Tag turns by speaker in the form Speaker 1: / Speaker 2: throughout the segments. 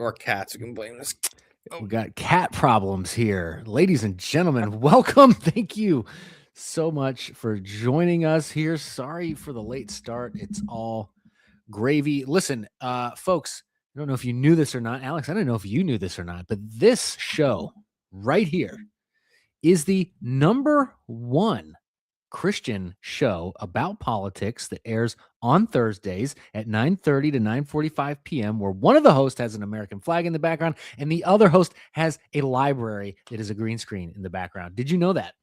Speaker 1: Or cats. We can blame this.
Speaker 2: We got cat problems here. Ladies and gentlemen, welcome. Thank you so much for joining us here. Sorry for the late start. It's all gravy. Listen, folks, I don't know if you knew this or not. Alex, I don't know if you knew this or not, but this show right here is the #1 Christian show about politics that airs on Thursdays at 9:30 to 9:45 p.m., where one of the hosts has an American flag in the background and the other host has a library that is a green screen in the background. Did you know that?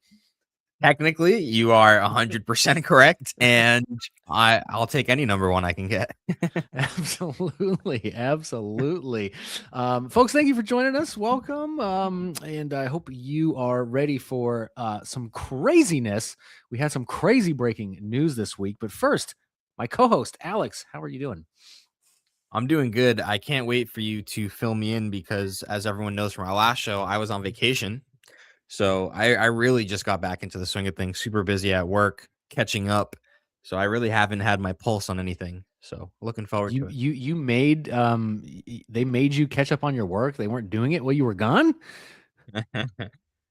Speaker 1: Technically, you are 100% correct, and I'll take any #1 I can get.
Speaker 2: Absolutely. Folks, thank you for joining us. Welcome, and I hope you are ready for some craziness. We had some crazy breaking news this week, but first, my co-host, Alex, how are you doing?
Speaker 1: I'm doing good. I can't wait for you to fill me in because, as everyone knows from our last show, I was on vacation. So I really just got back into the swing of things, super busy at work, catching up. So I really haven't had my pulse on anything. So looking forward to it.
Speaker 2: You made they made you catch up on your work. They weren't doing it while you were gone.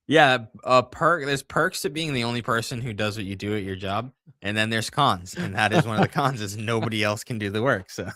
Speaker 1: Yeah, there's perks to being the only person who does what you do at your job, and then there's cons, and that is one of the cons is nobody else can do the work. So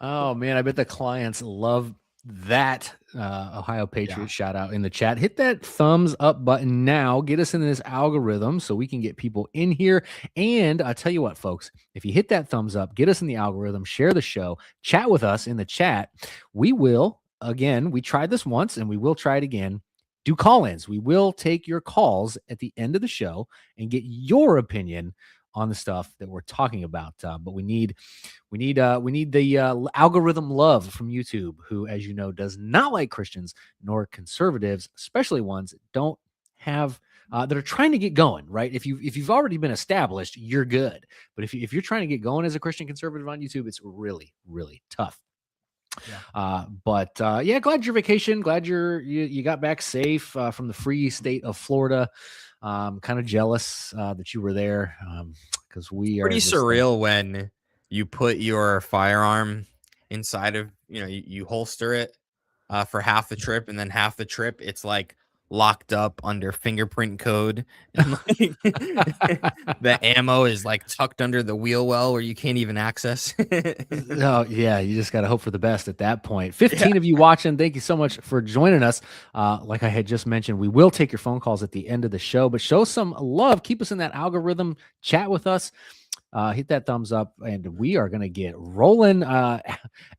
Speaker 2: oh man, I bet the clients love that. Ohio Patriot shout out in the chat. Hit that thumbs up button now. Get us into this algorithm so we can get people in here. And I'll tell you what, folks, if you hit that thumbs up, get us in the algorithm, share the show, chat with us in the chat. We will, again, we tried this once and we will try it again. Do call-ins. We will take your calls at the end of the show and get your opinion on the stuff that we're talking about. But we need the algorithm love from YouTube, who, as you know, does not like Christians nor conservatives, especially ones that don't have that are trying to get going. Right? If you've already been established, you're good. But if you're trying to get going as a Christian conservative on YouTube, it's really, really tough. Yeah. Glad your vacation. Glad you got back safe from the free state of Florida. Kind of jealous that you were there because we are
Speaker 1: pretty surreal when you put your firearm inside of, you holster it for half the trip, and then half the trip it's like locked up under fingerprint code, and like the ammo is like tucked under the wheel well where you can't even access.
Speaker 2: Oh yeah, you just got to hope for the best at that point. 15 of you watching, thank you so much for joining us. Like I had just mentioned, we will take your phone calls at the end of the show, but show some love, keep us in that algorithm, chat with us, hit that thumbs up, and we are going to get rolling.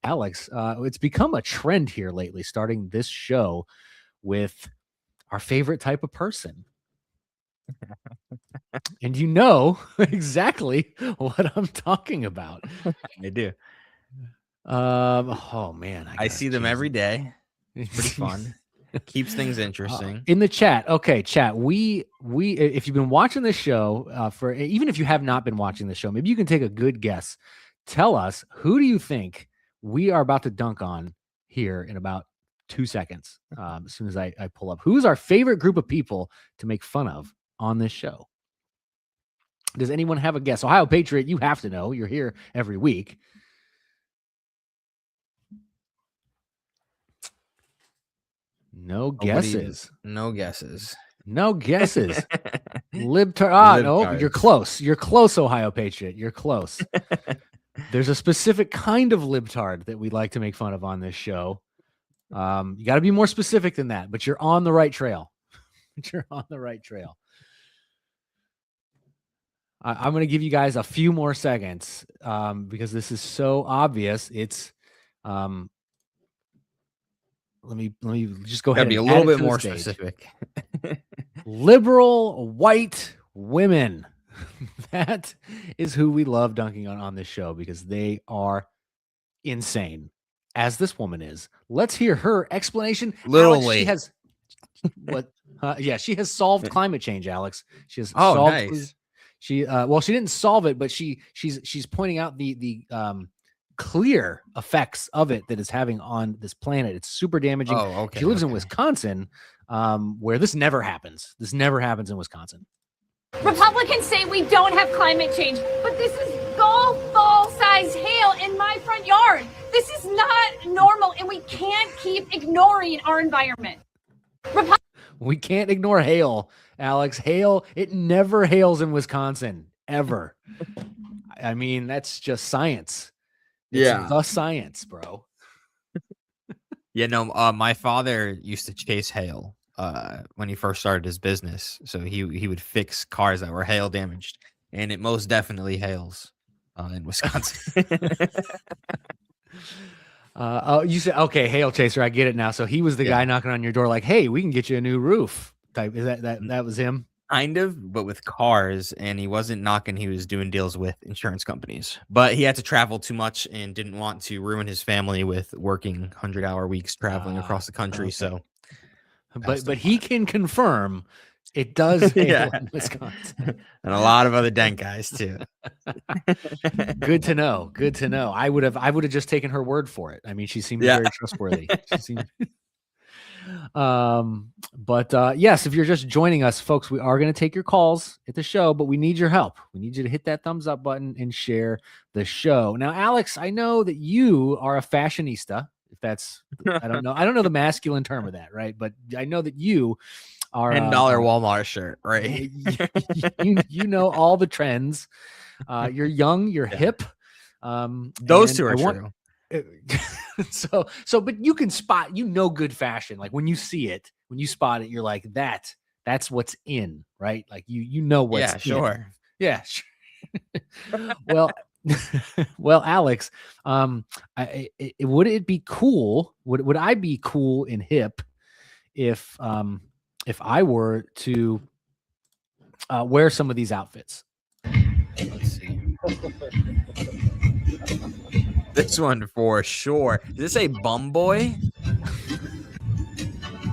Speaker 2: Alex, it's become a trend here lately, starting this show with our favorite type of person. And you know exactly what I'm talking about.
Speaker 1: I do.
Speaker 2: Oh man,
Speaker 1: I see them every day. It's pretty fun. Keeps things interesting.
Speaker 2: In the chat. Okay, chat. We if you've been watching this show, for even if you have not been watching the show, maybe you can take a good guess. Tell us, who do you think we are about to dunk on here in about 2 seconds, as soon as I pull up. Who's our favorite group of people to make fun of on this show? Does anyone have a guess? Ohio Patriot, you have to know. You're here every week. No guesses.
Speaker 1: No guesses.
Speaker 2: No guesses. Libtard. Oh, you're close. You're close, Ohio Patriot. You're close. There's a specific kind of libtard that we like to make fun of on this show. You got to be more specific than that, but you're on the right trail. You're on the right trail. I'm going to give you guys a few more seconds because this is so obvious. It's let me just go ahead and
Speaker 1: be a little bit more specific.
Speaker 2: Liberal white women. That is who we love dunking on this show because they are insane, as this woman is. Let's hear her explanation.
Speaker 1: Literally.
Speaker 2: Alex, she has solved climate change, Alex. She has
Speaker 1: solved nice.
Speaker 2: She didn't solve it, but she's pointing out the clear effects of it that it's having on this planet. It's super damaging.
Speaker 1: Oh, okay.
Speaker 2: She lives in Wisconsin, where this never happens. This never happens in Wisconsin.
Speaker 3: Republicans say we don't have climate change, but this is golf ball-sized hail in my front yard. This is not normal, and we can't keep ignoring our environment.
Speaker 2: We can't ignore hail, Alex. Hail, it never hails in Wisconsin, ever. I mean, that's just science. It's the science, bro.
Speaker 1: Yeah, no, my father used to chase hail when he first started his business. So he would fix cars that were hail damaged, and it most definitely hails in Wisconsin.
Speaker 2: Oh, you said, okay, hail chaser. I get it now. So he was the guy knocking on your door like, hey, we can get you a new roof type. Is that was him?
Speaker 1: Kind of, but with cars, and he wasn't knocking. He was doing deals with insurance companies, but he had to travel too much and didn't want to ruin his family with working 100-hour weeks traveling across the country.
Speaker 2: Okay.
Speaker 1: So,
Speaker 2: but he can confirm it does hail in Wisconsin.
Speaker 1: And a lot of other dent guys too.
Speaker 2: Good to know. Good to know. I would have just taken her word for it. I mean, she seemed very trustworthy. She seemed yes, if you're just joining us, folks, we are going to take your calls at the show, but we need your help. We need you to hit that thumbs up button and share the show. Now, Alex, I know that you are a fashionista. If that's, I don't know the masculine term of that, right? But I know that you are
Speaker 1: $10 Walmart shirt, right?
Speaker 2: you know all the trends. You're young, you're hip.
Speaker 1: Those two are true.
Speaker 2: So, but you can spot, good fashion. Like when you see it, when you spot it, you're like, that's what's in, right? Like you know what's in.
Speaker 1: Sure.
Speaker 2: Yeah, sure. Well, Alex, would it be cool? Would I be cool and hip if I were to wear some of these outfits?
Speaker 1: Let's see. This one for sure. Does this say bum boy?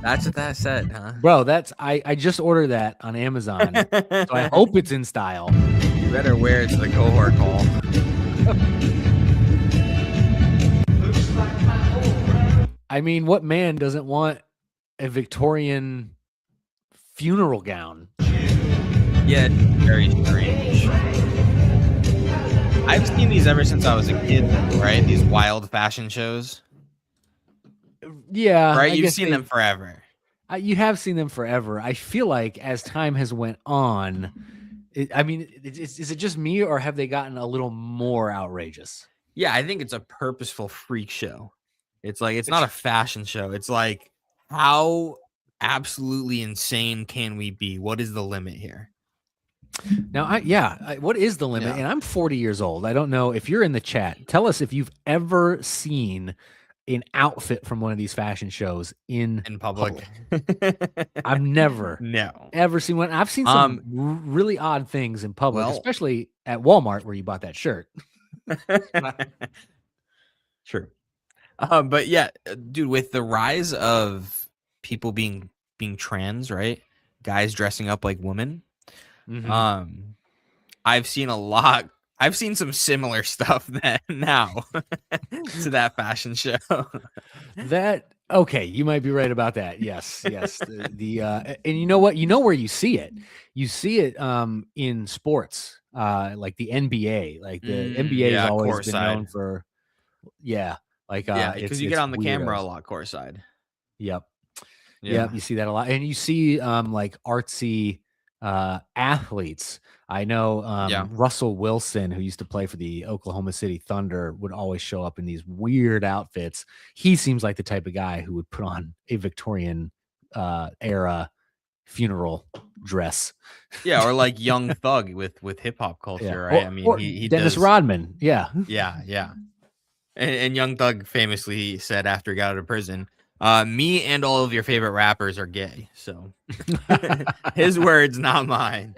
Speaker 1: That's what that said, huh?
Speaker 2: Bro, I just ordered that on Amazon. So I hope it's in style.
Speaker 1: You better wear it to the cohort call.
Speaker 2: I mean, what man doesn't want a Victorian funeral gown?
Speaker 1: Yeah, it's very strange. I've seen these ever since I was a kid, right? These wild fashion shows.
Speaker 2: Yeah.
Speaker 1: Right? You've seen them forever.
Speaker 2: You have seen them forever. I feel like as time has went on, is it just me or have they gotten a little more outrageous?
Speaker 1: Yeah, I think it's a purposeful freak show. It's like, it's not a fashion show. It's like, how absolutely insane can we be? What is the limit here?
Speaker 2: Now, what is the limit? And I'm 40 years old. I don't know if you're in the chat. Tell us if you've ever seen an outfit from one of these fashion shows in
Speaker 1: public.
Speaker 2: I've never ever seen one. I've seen some really odd things in public, especially at Walmart where you bought that shirt.
Speaker 1: True. But yeah, dude, with the rise of people being trans, right? Guys dressing up like women. Mm-hmm. I've seen some similar stuff now to that fashion show.
Speaker 2: Okay, you might be right about that. Yes. And you know what? You know where you see it? You see it in sports, like the NBA. Like the NBA has always been known for
Speaker 1: because you get on the camera a lot courtside.
Speaker 2: Yep. You see that a lot. And you see like artsy athletes. I know Russell Wilson, who used to play for the Oklahoma City Thunder, would always show up in these weird outfits. He seems like the type of guy who would put on a Victorian era funeral dress.
Speaker 1: Yeah, or like Young Thug with hip hop culture, right?
Speaker 2: I mean, he Dennis Rodman. Yeah.
Speaker 1: And Young Thug famously said after he got out of prison, me and all of your favorite rappers are gay. So his words, not mine.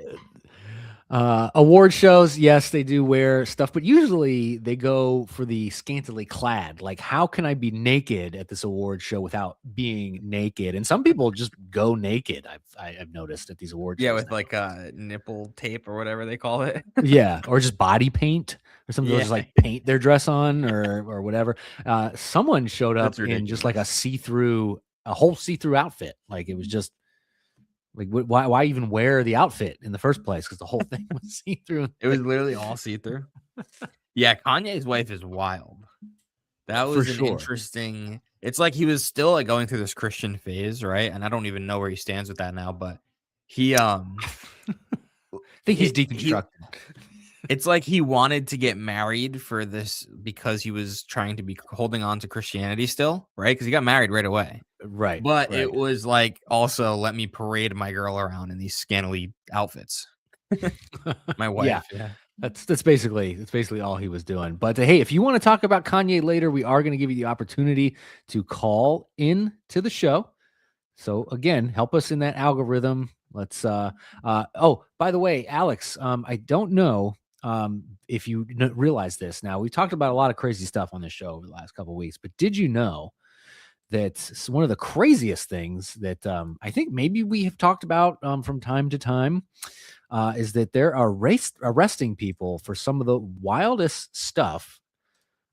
Speaker 2: Award shows, yes, they do wear stuff, but usually they go for the scantily clad. Like, how can I be naked at this award show without being naked? And some people just go naked. I've noticed at these award shows.
Speaker 1: Yeah, with like nipple tape or whatever they call it.
Speaker 2: Yeah, or just body paint, or some people just like paint their dress on or whatever. Someone showed up in just like a whole see-through outfit. Like it was just. Like, why even wear the outfit in the first place? Because the whole thing was see-through.
Speaker 1: It was literally all see-through. Yeah, Kanye's wife is wild. That
Speaker 2: For
Speaker 1: was an
Speaker 2: sure.
Speaker 1: interesting. It's like he was still like going through this Christian phase, right? And I don't even know where he stands with that now, but he
Speaker 2: I think he's
Speaker 1: he
Speaker 2: deconstructed.
Speaker 1: it's like he wanted to get married for this because he was trying to be holding on to Christianity still, right? Because he got married right away.
Speaker 2: Right.
Speaker 1: But
Speaker 2: right.
Speaker 1: it was like also let me parade my girl around in these scantily outfits. My wife, yeah.
Speaker 2: That's basically all he was doing. But hey, if you want to talk about Kanye later, we are going to give you the opportunity to call in to the show. So again, help us in that algorithm. Let's oh, by the way, Alex, I don't know if you realize this. Now, we talked about a lot of crazy stuff on this show over the last couple of weeks, but did you know that one of the craziest things that I think maybe we have talked about from time to time is that there are arresting people for some of the wildest stuff.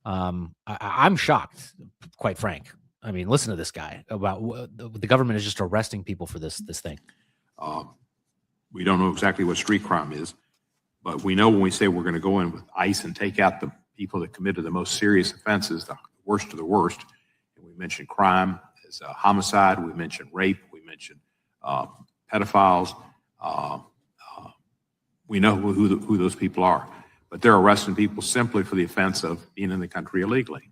Speaker 2: I'm shocked, quite frank. I mean, listen to this guy about the government is just arresting people for this thing.
Speaker 4: We don't know exactly what street crime is, but we know when we say we're going to go in with ICE and take out the people that committed the most serious offenses, the worst of the worst. And we mentioned crime as homicide. We mentioned rape. We mentioned pedophiles. We know who those people are, but they're arresting people simply for the offense of being in the country illegally.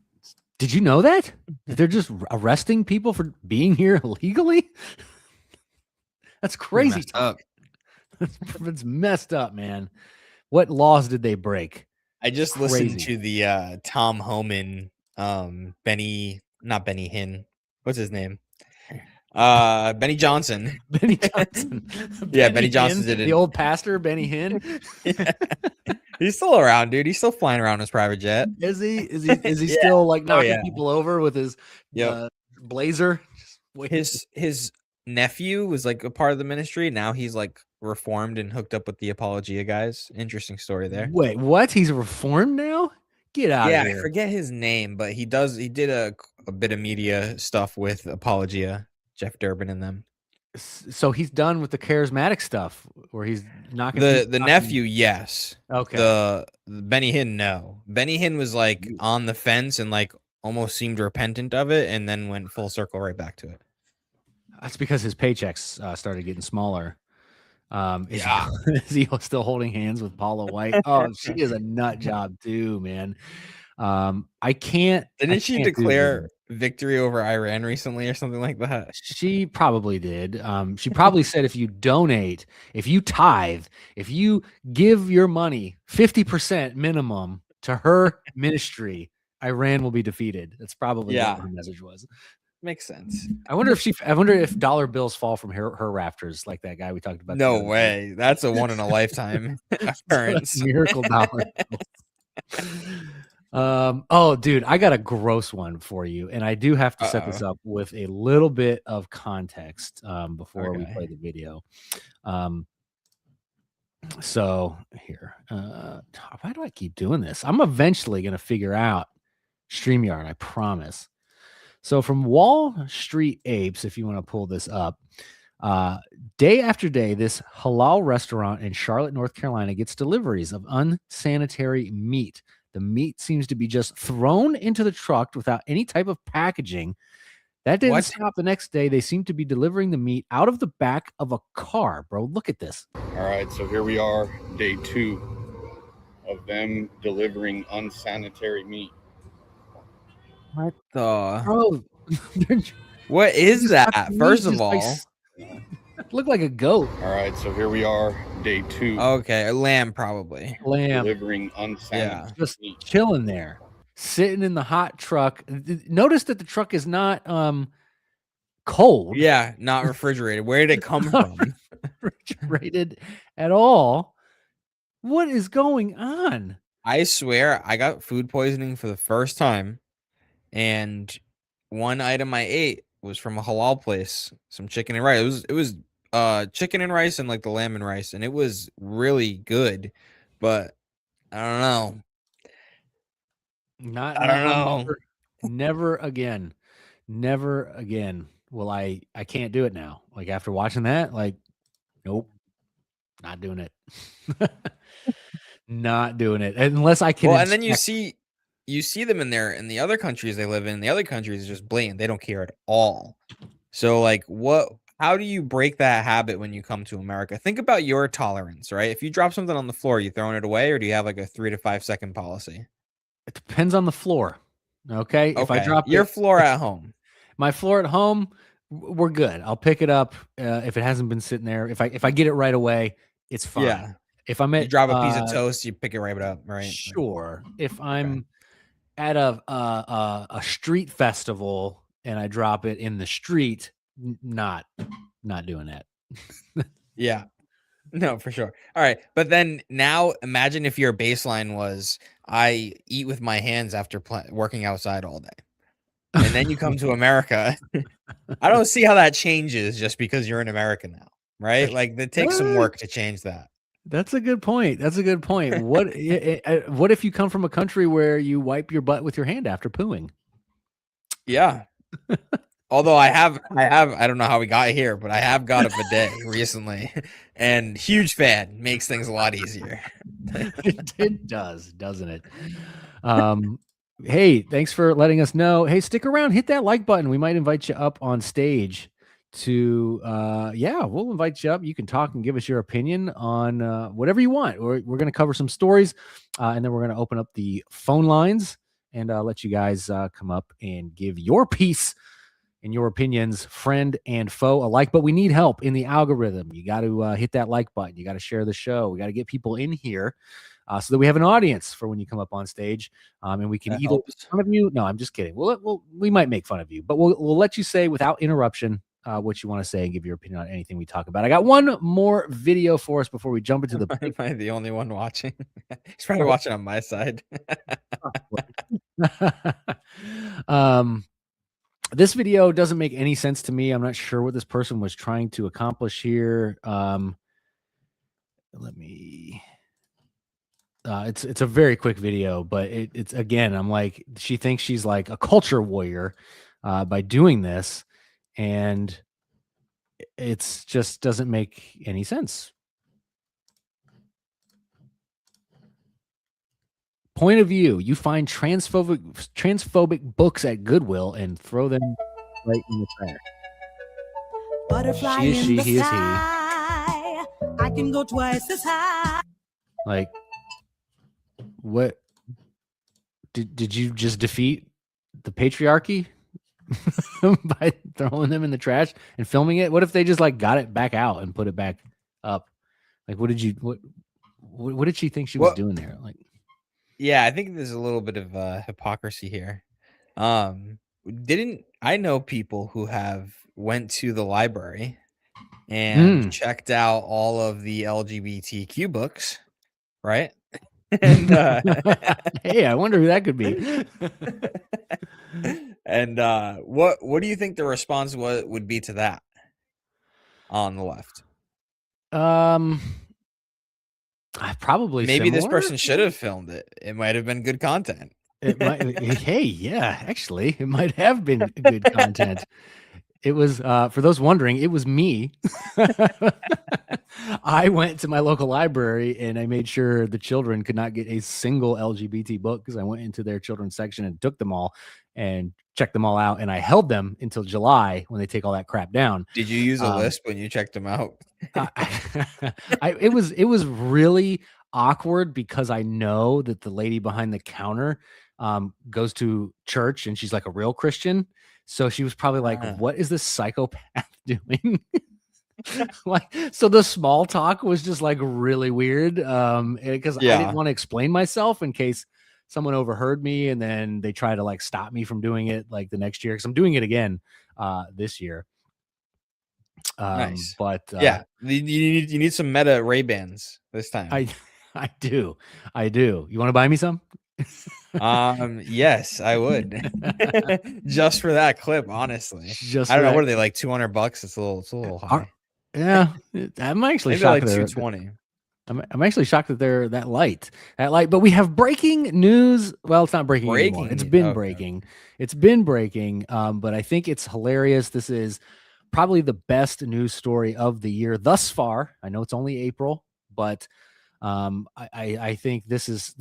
Speaker 2: Did you know that? They're just arresting people for being here illegally? That's crazy.
Speaker 1: Messed up.
Speaker 2: It's messed up, man. What laws did they break?
Speaker 1: I just listened to the Tom Homan, not Benny Hinn. What's his name? Benny Johnson.
Speaker 2: Benny Johnson.
Speaker 1: Yeah, Benny Johnson did it.
Speaker 2: The old pastor, Benny Hinn.
Speaker 1: Yeah. He's still around, dude. He's still flying around his private jet.
Speaker 2: Is he? Is he still like knocking
Speaker 1: yeah.
Speaker 2: people over with his blazer?
Speaker 1: His nephew was like a part of the ministry. Now he's like reformed and hooked up with the Apologia guys. Interesting story there.
Speaker 2: Wait, what? He's reformed now? Get out of here.
Speaker 1: I forget his name, but he did a bit of media stuff with Apologia, Jeff Durbin and them.
Speaker 2: So he's done with the charismatic stuff where he's knocking
Speaker 1: the nephew, yes.
Speaker 2: Okay.
Speaker 1: The Benny Hinn, no. Benny Hinn was like on the fence and like almost seemed repentant of it and then went full circle right back to it.
Speaker 2: That's because his paychecks started getting smaller. Is he still holding hands with Paula White? Oh, she is a nut job too, man. I can't.
Speaker 1: Didn't she declare victory over Iran recently or something like that?
Speaker 2: She probably did. She probably said if you donate, if you tithe, if you give your money 50% minimum to her ministry, Iran will be defeated. That's probably what her message was.
Speaker 1: Makes sense.
Speaker 2: I wonder if dollar bills fall from her rafters like that guy we talked about.
Speaker 1: No way. That's a one in a lifetime occurrence.
Speaker 2: Miracle dollar. Oh, dude, I got a gross one for you, and I do have to set this up with a little bit of context before we play the video. So here, why do I keep doing this? I'm eventually going to figure out StreamYard, I promise. So from Wall Street Apes, if you want to pull this up, day after day, this halal restaurant in Charlotte, North Carolina gets deliveries of unsanitary meat. The meat seems to be just thrown into the truck without any type of packaging. That didn't stop the next day. They seem to be delivering the meat out of the back of a car, bro. Look at this.
Speaker 5: All right, so here we are, day 2 of them delivering unsanitary meat.
Speaker 1: What the?
Speaker 2: Bro,
Speaker 1: what is that? First of all,
Speaker 2: look like a goat.
Speaker 5: All right, so here we are, day 2.
Speaker 1: Okay, a lamb probably.
Speaker 2: Lamb.
Speaker 5: Delivering unsanitary
Speaker 2: just
Speaker 5: meat.
Speaker 2: Chilling there, sitting in the hot truck. Notice that the truck is not cold.
Speaker 1: Yeah, not refrigerated. Where did it come from?
Speaker 2: Refrigerated at all. What is going on?
Speaker 1: I swear I got food poisoning for the first time. And one item I ate was from a halal place, some chicken and rice. It was chicken and rice and like the lamb and rice, and it was really good. But I don't know. I don't know.
Speaker 2: Never again. Never again. Will I can't do it now. Like after watching that, like, nope. Not doing it. Not doing it. Unless I can.
Speaker 1: Well, and then you you see them in the other countries they live in. The other countries is just blatant. They don't care at all. So like how do you break that habit when you come to America? Think about your tolerance, right? If you drop something on the floor, you throwing it away, or do you have like a 3 to 5 second policy?
Speaker 2: It depends on the floor. Okay. If I
Speaker 1: Okay,
Speaker 2: drop
Speaker 1: your
Speaker 2: it,
Speaker 1: floor at home.
Speaker 2: my floor at home, we're good. I'll pick it up if it hasn't been sitting there. If I get it right away, it's fine.
Speaker 1: Yeah.
Speaker 2: If I'm
Speaker 1: You
Speaker 2: at
Speaker 1: drop a piece of toast, you pick it right up, right?
Speaker 2: sure. If I'm at a street festival and I drop it in the street, not doing that.
Speaker 1: Yeah. No, for sure. All right. But then now imagine if your baseline was I eat with my hands after working outside all day. And then you come to America. I don't see how that changes just because you're in America now, right? Like it takes some work to change that.
Speaker 2: That's a good point. That's a good point. What if you come from a country where you wipe your butt with your hand after pooing?
Speaker 1: Yeah. Although I don't know how we got here, but I have got a bidet recently, and huge fan, makes things a lot easier.
Speaker 2: It does, doesn't it? Hey, thanks for letting us know. Hey, stick around, hit that like button. We might invite you up on stage to we'll invite you up. You can talk and give us your opinion on whatever you want. We're going to cover some stories, and then we're going to open up the phone lines and let you guys come up and give your piece and your opinions, friend and foe alike. But we need help in the algorithm. You got to hit that like button. You got to share the show. We got to get people in here so that we have an audience for when you come up on stage, and we can either make fun of you. No, I'm just kidding. We might make fun of you, but we'll let you say without interruption what you want to say and give your opinion on anything we talk about. I got one more video for us before we jump into the.
Speaker 1: Am I the only one watching? He's probably watching on my side.
Speaker 2: This video doesn't make any sense to me. I'm not sure what this person was trying to accomplish here. Let me. It's a very quick video, but it's again, I'm like, she thinks she's like a culture warrior by doing this, and it's just doesn't make any sense. Point of view: you find transphobic books at Goodwill and throw them right in the trash.
Speaker 6: Butterfly
Speaker 2: She is
Speaker 6: in
Speaker 2: she,
Speaker 6: the
Speaker 2: he is he.
Speaker 6: sky. I can go twice as high.
Speaker 2: Like, what did you just defeat the patriarchy by throwing them in the trash and filming it? What if they just like got it back out and put it back up? Like, what did she think she was doing there? Like,
Speaker 1: yeah, I think there's a little bit of hypocrisy here. Didn't I know people who have went to the library and checked out all of the LGBTQ books, right? And
Speaker 2: hey, I wonder who that could be.
Speaker 1: And what do you think the response would be to that on the left?
Speaker 2: I probably
Speaker 1: maybe this
Speaker 2: similar.
Speaker 1: person should have filmed it. It might have been good content.
Speaker 2: It might. Hey, yeah, actually, it might have been good content. It was, for those wondering, it was me. I went to my local library and I made sure the children could not get a single LGBT book because I went into their children's section and took them all and checked them all out. And I held them until July when they take all that crap down.
Speaker 1: Did you use a lisp when you checked them out?
Speaker 2: It was really awkward because I know that the lady behind the counter goes to church and she's like a real Christian. So she was probably like, what is this psychopath doing? Like, so the small talk was just like really weird. Because I didn't want to explain myself in case someone overheard me and then they try to like stop me from doing it like the next year. Cause I'm doing it again this year.
Speaker 1: Nice.
Speaker 2: But
Speaker 1: yeah, you need some Meta Ray-Bans this time.
Speaker 2: I do. You want to buy me some?
Speaker 1: Yes, I would. Just for that clip, honestly. I don't know, what are they, like $200? It's a little high.
Speaker 2: Yeah, I'm actually
Speaker 1: maybe
Speaker 2: shocked.
Speaker 1: Like $220.
Speaker 2: I'm actually shocked that they're that light. But we have breaking news. Well, it's not breaking anymore. It's been breaking. It's been breaking. But I think it's hilarious. This is probably the best news story of the year thus far. I know it's only April, but I think this is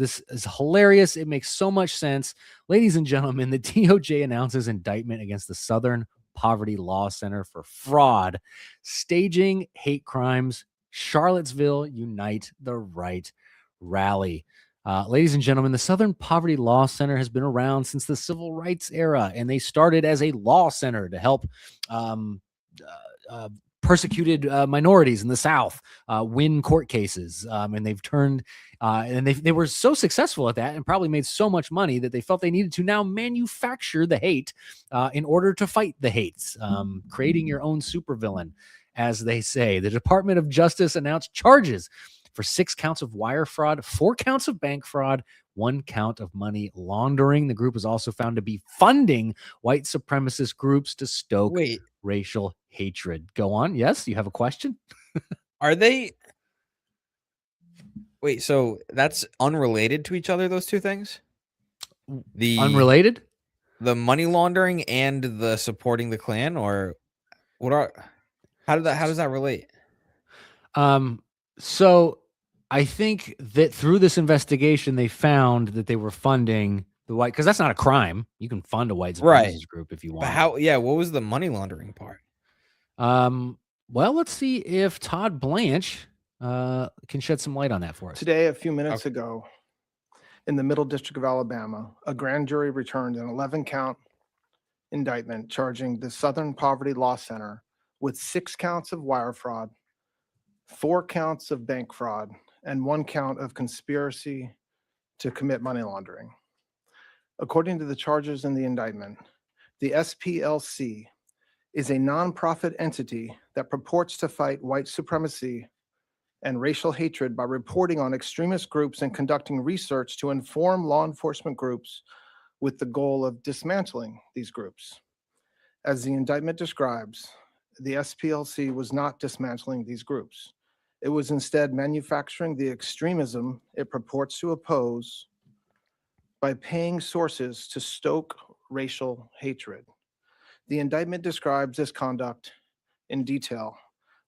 Speaker 2: hilarious. It makes so much sense. Ladies and gentlemen, the DOJ announces indictment against the Southern Poverty Law Center for fraud, staging hate crimes. Charlottesville Unite the Right rally. Ladies and gentlemen, the Southern Poverty Law Center has been around since the Civil Rights era, and they started as a law center to help persecuted minorities in the South win court cases. And they've turned, and they were so successful at that and probably made so much money that they felt they needed to now manufacture the hate in order to fight the hates, creating your own supervillain, as they say. The Department of Justice announced charges for 6 counts of wire fraud, 4 counts of bank fraud, 1 count of money laundering. The group was also found to be funding white supremacist groups to stoke racial hatred. Go on. Yes, you have a question?
Speaker 1: Are they... Wait, so that's unrelated to each other, those two things?
Speaker 2: Unrelated?
Speaker 1: The money laundering and the supporting the Klan, or what are... How does that relate?
Speaker 2: So I think that through this investigation, they found that they were funding the white, because that's not a crime. You can fund a white supremacist group if you want.
Speaker 1: But how? Yeah, what was the money laundering part?
Speaker 2: Well, let's see if Todd Blanche can shed some light on that for us.
Speaker 7: Today, a few minutes ago, in the Middle District of Alabama, a grand jury returned an 11-count indictment charging the Southern Poverty Law Center with 6 counts of wire fraud, 4 counts of bank fraud, and 1 count of conspiracy to commit money laundering. According to the charges in the indictment, the SPLC is a nonprofit entity that purports to fight white supremacy and racial hatred by reporting on extremist groups and conducting research to inform law enforcement groups with the goal of dismantling these groups. As the indictment describes, the SPLC was not dismantling these groups. It was instead manufacturing the extremism it purports to oppose by paying sources to stoke racial hatred. The indictment describes this conduct in detail,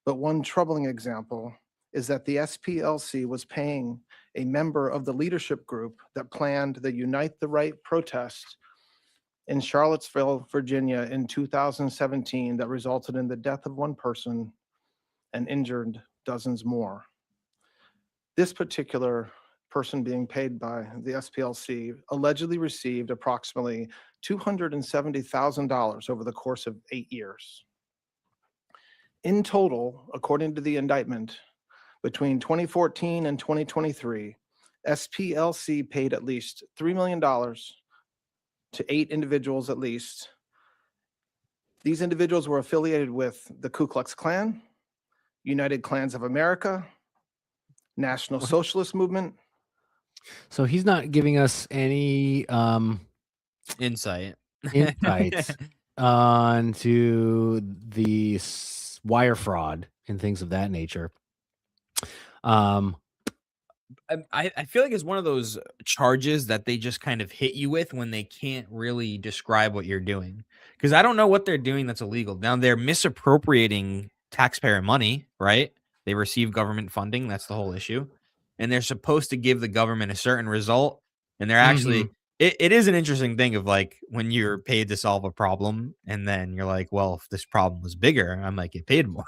Speaker 7: but one troubling example is that the SPLC was paying a member of the leadership group that planned the Unite the Right protest in Charlottesville, Virginia in 2017 that resulted in the death of 1 person and injured dozens more. This particular person being paid by the SPLC allegedly received approximately $270,000 over the course of 8 years. In total, according to the indictment, between 2014 and 2023, SPLC paid at least $3 million to 8 individuals at least. These individuals were affiliated with the Ku Klux Klan, United Klans of America, National Socialist Movement.
Speaker 2: So he's not giving us any
Speaker 1: Insights
Speaker 2: onto the wire fraud and things of that nature.
Speaker 1: I feel like it's one of those charges that they just kind of hit you with when they can't really describe what you're doing. Because I don't know what they're doing that's illegal. Now, they're misappropriating taxpayer money, right? They receive government funding. That's the whole issue. And they're supposed to give the government a certain result. And they're actually, it is an interesting thing of like when you're paid to solve a problem and then you're like, well, if this problem was bigger, I might get paid more.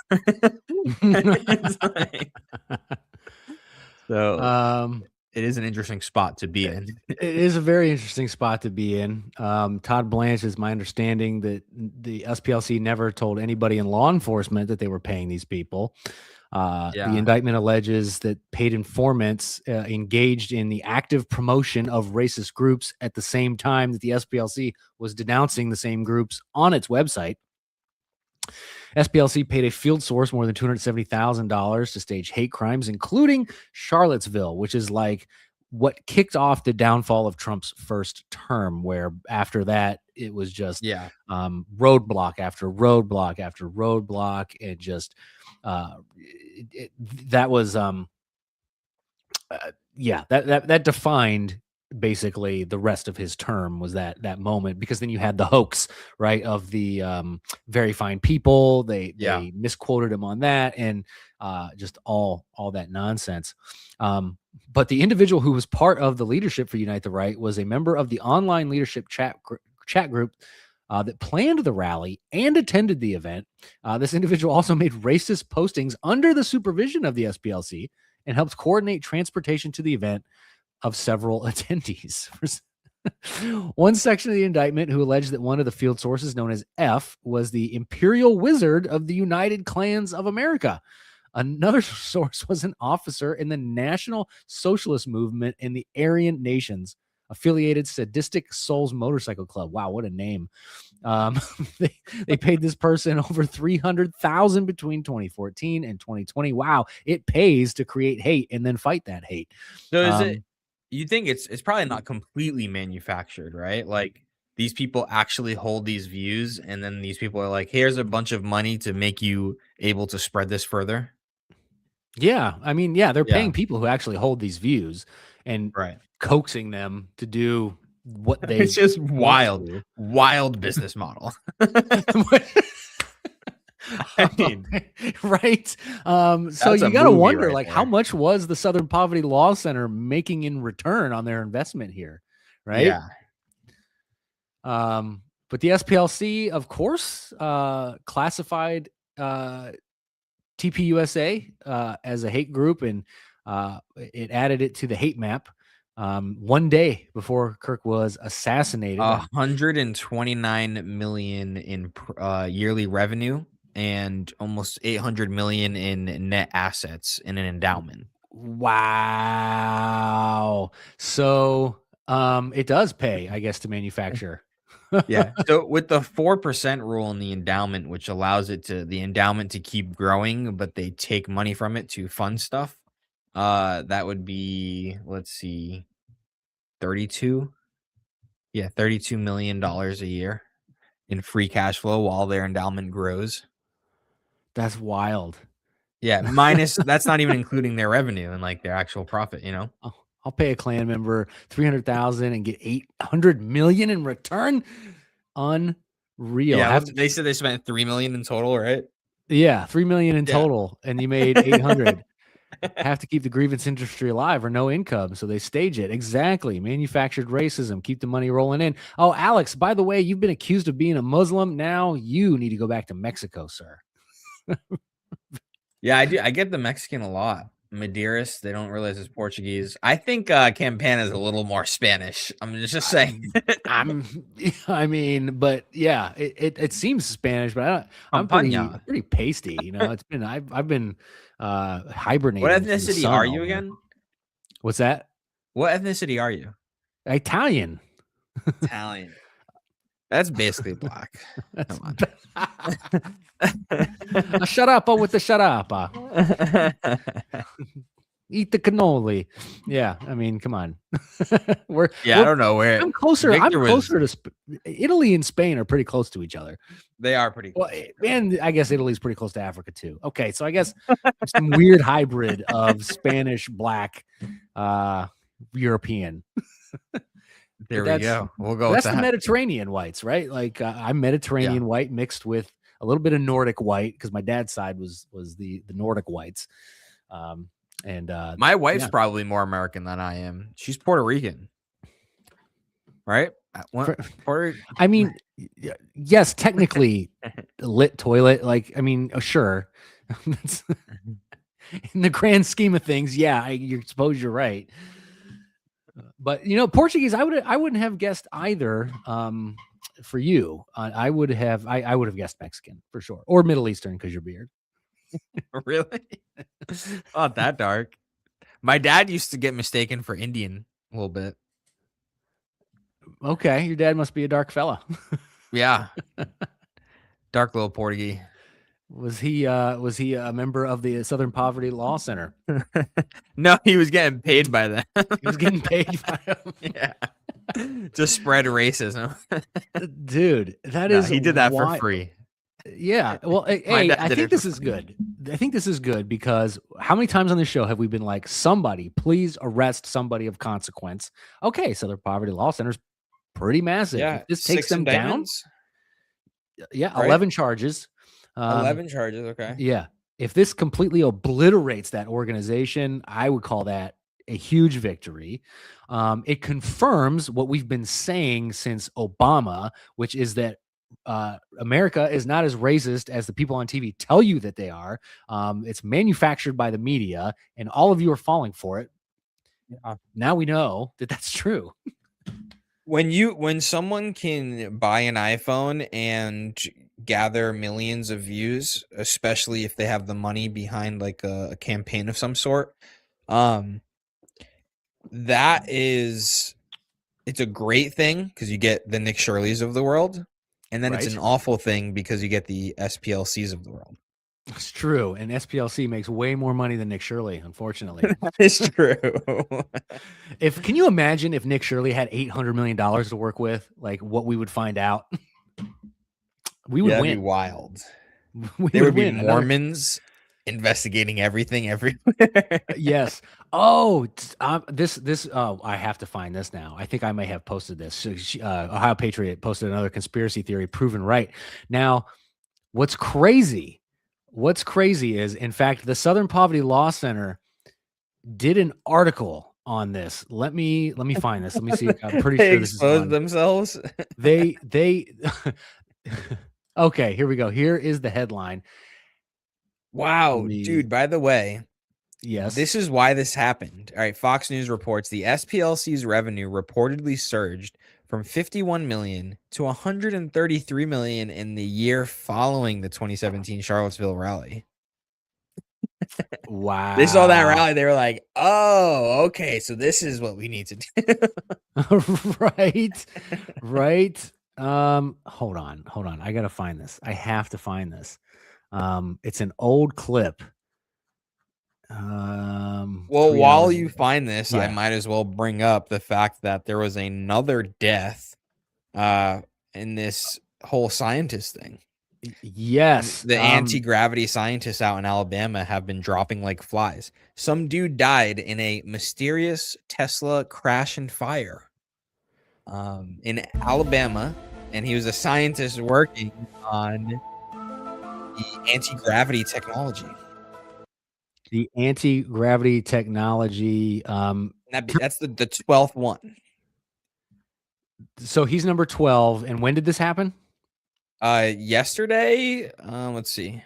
Speaker 1: So it is an interesting spot to be in.
Speaker 2: It is a very interesting spot to be in. Todd Blanche is my understanding that the SPLC never told anybody in law enforcement that they were paying these people. The indictment alleges that paid informants engaged in the active promotion of racist groups at the same time that the SPLC was denouncing the same groups on its website. SPLC paid a field source more than $270,000 to stage hate crimes, including Charlottesville, which is like what kicked off the downfall of Trump's first term, where after that, it was just roadblock after roadblock after roadblock. And just that defined basically the rest of his term was that moment, because then you had the hoax, right, of the very fine people. They misquoted him on that, and just all that nonsense. But the individual who was part of the leadership for Unite the Right was a member of the online leadership chat group that planned the rally and attended the event. This individual also made racist postings under the supervision of the SPLC and helped coordinate transportation to the event of several attendees. One section of the indictment who alleged that one of the field sources, known as F, was the Imperial Wizard of the United Clans of America. Another source was an officer in the National Socialist Movement in the Aryan Nations affiliated Sadistic Souls Motorcycle Club. Wow, what a name. They paid this person over $300,000 between 2014 and 2020. Wow, it pays to create hate and then fight that hate.
Speaker 1: So is it, you think it's probably not completely manufactured, right? Like, these people actually hold these views, and then these people are like, here's a bunch of money to make you able to spread this further.
Speaker 2: Yeah, I mean, they're paying people who actually hold these views and coaxing them to do what they.
Speaker 1: It's just wild business model. I mean,
Speaker 2: right? So you got to wonder, like, how much was the Southern Poverty Law Center making in return on their investment here, right?
Speaker 1: Yeah.
Speaker 2: But the SPLC, of course, classified TPUSA as a hate group, and it added it to the hate map one day before Kirk was assassinated.
Speaker 1: 129 million in yearly revenue and almost 800 million in net assets in an endowment.
Speaker 2: Wow. So it does pay, I guess, to manufacture.
Speaker 1: Yeah. So with the 4% rule in the endowment, which allows the endowment to keep growing, but they take money from it to fund stuff, that would be, let's see, $32 million a year in free cash flow while their endowment grows.
Speaker 2: That's wild.
Speaker 1: Yeah, minus that's not even including their revenue and like their actual profit, you know.
Speaker 2: I'll pay a clan member $300,000 and get $800 million in return. Unreal.
Speaker 1: Yeah, they said they spent $3 million in total, right?
Speaker 2: Yeah, $3 million in total, and you made 800. Have to keep the grievance industry alive or no income, so they stage it. Exactly. Manufactured racism. Keep the money rolling in. Oh, Alex, by the way, you've been accused of being a Muslim. Now you need to go back to Mexico, sir.
Speaker 1: Yeah, I do. I get the Mexican a lot. Madeiras, they don't realize it's Portuguese. I think Campana is a little more Spanish. I'm just saying.
Speaker 2: I mean, but yeah, it seems Spanish, but I'm pretty pasty. You know, it's been I've been hibernating.
Speaker 1: What ethnicity are you again?
Speaker 2: What's that?
Speaker 1: What ethnicity are you?
Speaker 2: Italian.
Speaker 1: Italian. That's basically black. Come on.
Speaker 2: Shut up with the shut up. Eat the cannoli. Yeah, I mean, come on.
Speaker 1: I don't know where.
Speaker 2: I'm closer. I'm closer to Italy and Spain are pretty close to each other.
Speaker 1: They are pretty close.
Speaker 2: Well, and I guess Italy's pretty close to Africa too. Okay, so I guess some weird hybrid of Spanish, black, European.
Speaker 1: There we go. We'll go.
Speaker 2: That's the Mediterranean whites, right? Like I'm Mediterranean white mixed with a little bit of Nordic white because my dad's side was the Nordic whites. And
Speaker 1: my wife's probably more American than I am. She's Puerto Rican, right?
Speaker 2: I mean, yes, technically lit toilet. Like, I mean, sure. In the grand scheme of things, I suppose you're right. But you know, Portuguese, I wouldn't have guessed either. For you, I would have guessed Mexican for sure, or Middle Eastern because your beard.
Speaker 1: Really? Not that dark. My dad used to get mistaken for Indian a little bit.
Speaker 2: Okay, your dad must be a dark fella.
Speaker 1: Yeah, dark little Portuguese.
Speaker 2: Was he a member of the Southern Poverty Law Center?
Speaker 1: No, he was getting paid by them.
Speaker 2: He was getting paid by them.
Speaker 1: Yeah. To spread racism.
Speaker 2: Dude, he
Speaker 1: did that for free.
Speaker 2: Yeah. Well, hey, I think this is good. I think this is good because How many times on this show have we been like, somebody, please arrest somebody of consequence? Okay, Southern Poverty Law Center's pretty massive.
Speaker 1: Yeah,
Speaker 2: If this takes
Speaker 1: 6
Speaker 2: them down,
Speaker 1: indictments,
Speaker 2: yeah,
Speaker 1: right?
Speaker 2: 11 charges.
Speaker 1: 11 charges. Okay.
Speaker 2: Yeah. If this completely obliterates that organization, I would call that a huge victory. It confirms what we've been saying since Obama, which is that America is not as racist as the people on TV tell you that they are. It's manufactured by the media, and all of you are falling for it.
Speaker 1: Yeah.
Speaker 2: Now we know that that's true.
Speaker 1: When someone can buy an iPhone and gather millions of views, especially if they have the money behind like a campaign of some sort, that is, it's a great thing because you get the Nick Shirleys of the world, and then it's
Speaker 2: Right.
Speaker 1: an awful thing because you get the SPLCs of the world.
Speaker 2: It's true. And SPLC makes way more money than Nick Shirley, unfortunately.
Speaker 1: It's true.
Speaker 2: Can you imagine if Nick Shirley had $800 million to work with, like what we would find out? We would
Speaker 1: That'd
Speaker 2: win.
Speaker 1: be wild.
Speaker 2: We
Speaker 1: There would be
Speaker 2: win.
Speaker 1: Mormons investigating everything everywhere.
Speaker 2: Yes. Oh, I have to find this now. I think I may have posted this. So Ohio Patriot posted another conspiracy theory proven right. Now, what's crazy is, in fact, the Southern Poverty Law Center did an article on this. Let me find this. Let me see. I'm pretty
Speaker 1: They
Speaker 2: sure this is
Speaker 1: exposed
Speaker 2: on.
Speaker 1: themselves.
Speaker 2: They okay, here we go. Here is the headline.
Speaker 1: Wow, dude, by the way,
Speaker 2: Yes.
Speaker 1: this is why this happened. All right, Fox News reports the SPLC's revenue reportedly surged from 51 million to 133 million in the year following the 2017 Charlottesville rally.
Speaker 2: Wow.
Speaker 1: They saw that rally, they were like, "Oh, okay, so this is what we need to do."
Speaker 2: Right. Hold on. I gotta find this. I have to find this. It's an old clip.
Speaker 1: Well, while you find this, I
Speaker 2: Yeah.
Speaker 1: might as well bring up the fact that there was another death in this whole scientist thing.
Speaker 2: Yes.
Speaker 1: The anti-gravity scientists out in Alabama have been dropping like flies. Some dude died in a mysterious Tesla crash and fire in Alabama, and he was a scientist working on the anti-gravity technology.
Speaker 2: The anti-gravity technology.
Speaker 1: That's the 12th one.
Speaker 2: So he's number 12. And when did this happen?
Speaker 1: Yesterday. Let's see.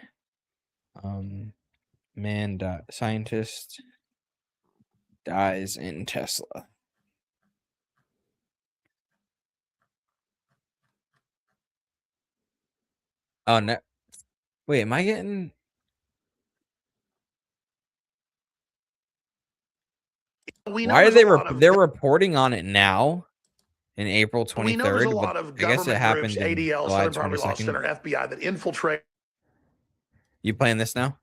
Speaker 1: Scientist dies in Tesla. Oh no! Wait, am I getting? Why are they're reporting on it now? In April 23rd,
Speaker 8: we know there's a lot of
Speaker 1: I guess it
Speaker 8: government
Speaker 1: happened
Speaker 8: groups,
Speaker 1: in
Speaker 8: ADL,
Speaker 1: July
Speaker 8: Southern Poverty Law
Speaker 1: 22nd.
Speaker 8: Center, FBI, that infiltrate.
Speaker 1: You playing this now?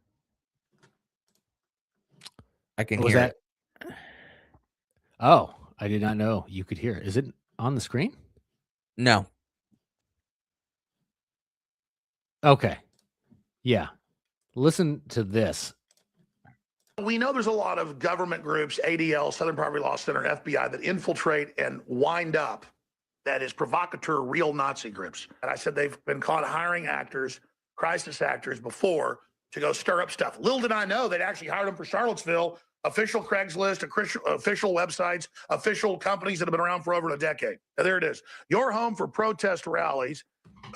Speaker 1: I can
Speaker 2: What was
Speaker 1: hear
Speaker 2: that?
Speaker 1: it.
Speaker 2: Oh, I did not know you could hear it. Is it on the screen?
Speaker 1: No.
Speaker 2: Okay. Yeah. Listen to this.
Speaker 8: We know there's a lot of government groups, ADL, Southern Poverty Law Center, FBI, that infiltrate and wind up, that is, provocateur, real Nazi groups. And I said they've been caught hiring actors, crisis actors before, to go stir up stuff. Little did I know they'd actually hired them for Charlottesville, official Craigslist, official websites, official companies that have been around for over a decade. Now, there it is. Your home for protest rallies.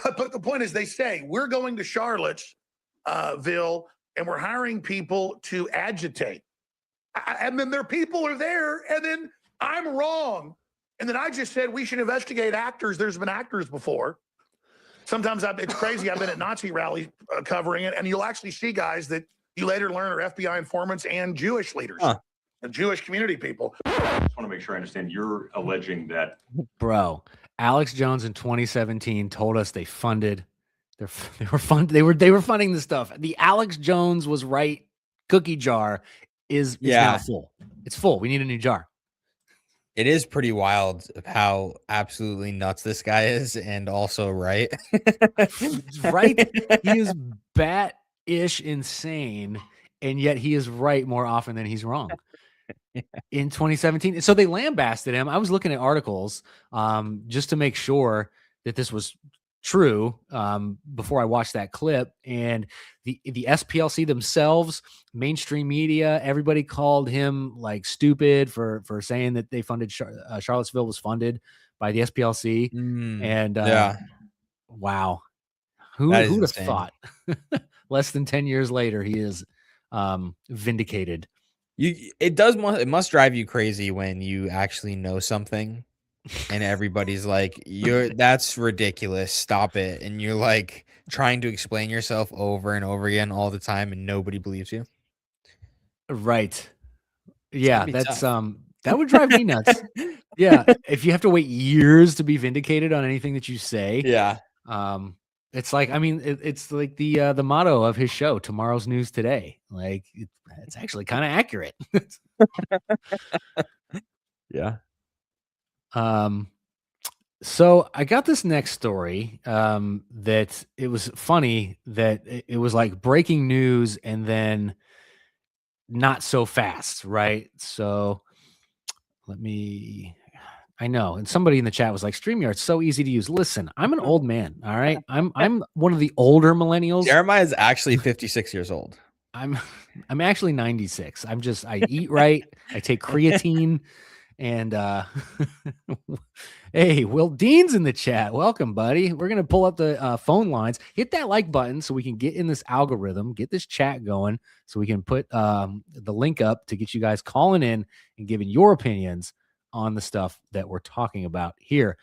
Speaker 8: But the point is, they say, we're going to Charlottesville, and we're hiring people to agitate. And then their people are there, and then I'm wrong. And then I just said we should investigate actors. There's been actors before. Sometimes it's crazy. I've been at Nazi rallies covering it, and you'll actually see guys that you later learn are FBI informants and Jewish leaders, and Jewish community people.
Speaker 4: I just want to make sure I understand. You're alleging that.
Speaker 2: Bro, Alex Jones in 2017 told us they funded. They were funding this stuff. The Alex Jones was right cookie jar is now full. It's full. We need a new jar.
Speaker 1: It is pretty wild how absolutely nuts this guy is, and also right.
Speaker 2: Right? He is bat-ish insane. and yet he is right more often than he's wrong. In 2017. So they lambasted him. I was looking at articles just to make sure that this was true before I watched that clip. And the SPLC themselves, mainstream media, everybody called him like stupid for saying that they funded Charlottesville was funded by the SPLC. And wow, who would have thought? Less than 10 years later, he is vindicated.
Speaker 1: It must drive you crazy when you actually know something and everybody's like, that's ridiculous, stop it, and you're like trying to explain yourself over and over again all the time and nobody believes you.
Speaker 2: Right. Yeah, that's
Speaker 1: tough.
Speaker 2: that would drive me nuts. Yeah, if you have to wait years to be vindicated on anything that you say.
Speaker 1: Yeah.
Speaker 2: It's like, I mean, it's like the motto of his show, Tomorrow's News Today. Like it's actually kind of accurate.
Speaker 1: Yeah.
Speaker 2: So I got this next story that it was funny that it was like breaking news and then not so fast, right? So I know, and somebody in the chat was like, StreamYard's so easy to use. Listen, I'm an old man, all right? I'm one of the older millennials.
Speaker 1: Jeremiah is actually 56 years old.
Speaker 2: I'm actually 96. I eat right. I take creatine and hey, Will Dean's in the chat. Welcome, buddy. We're going to pull up the phone lines. Hit that like button so we can get in this algorithm, get this chat going so we can put the link up to get you guys calling in and giving your opinions on the stuff that we're talking about here.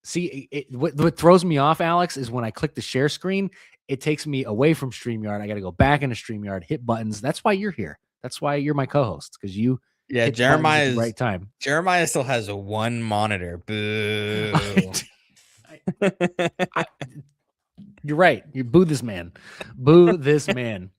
Speaker 2: See, what throws me off, Alex, is when I click the share screen, it takes me away from StreamYard. I got to go back into StreamYard, hit buttons. That's why you're here. That's why you're my co-host, because you hit
Speaker 1: Jeremiah
Speaker 2: at the right time.
Speaker 1: Jeremiah still has one monitor. Boo.
Speaker 2: You're right. You boo this man. Boo this man.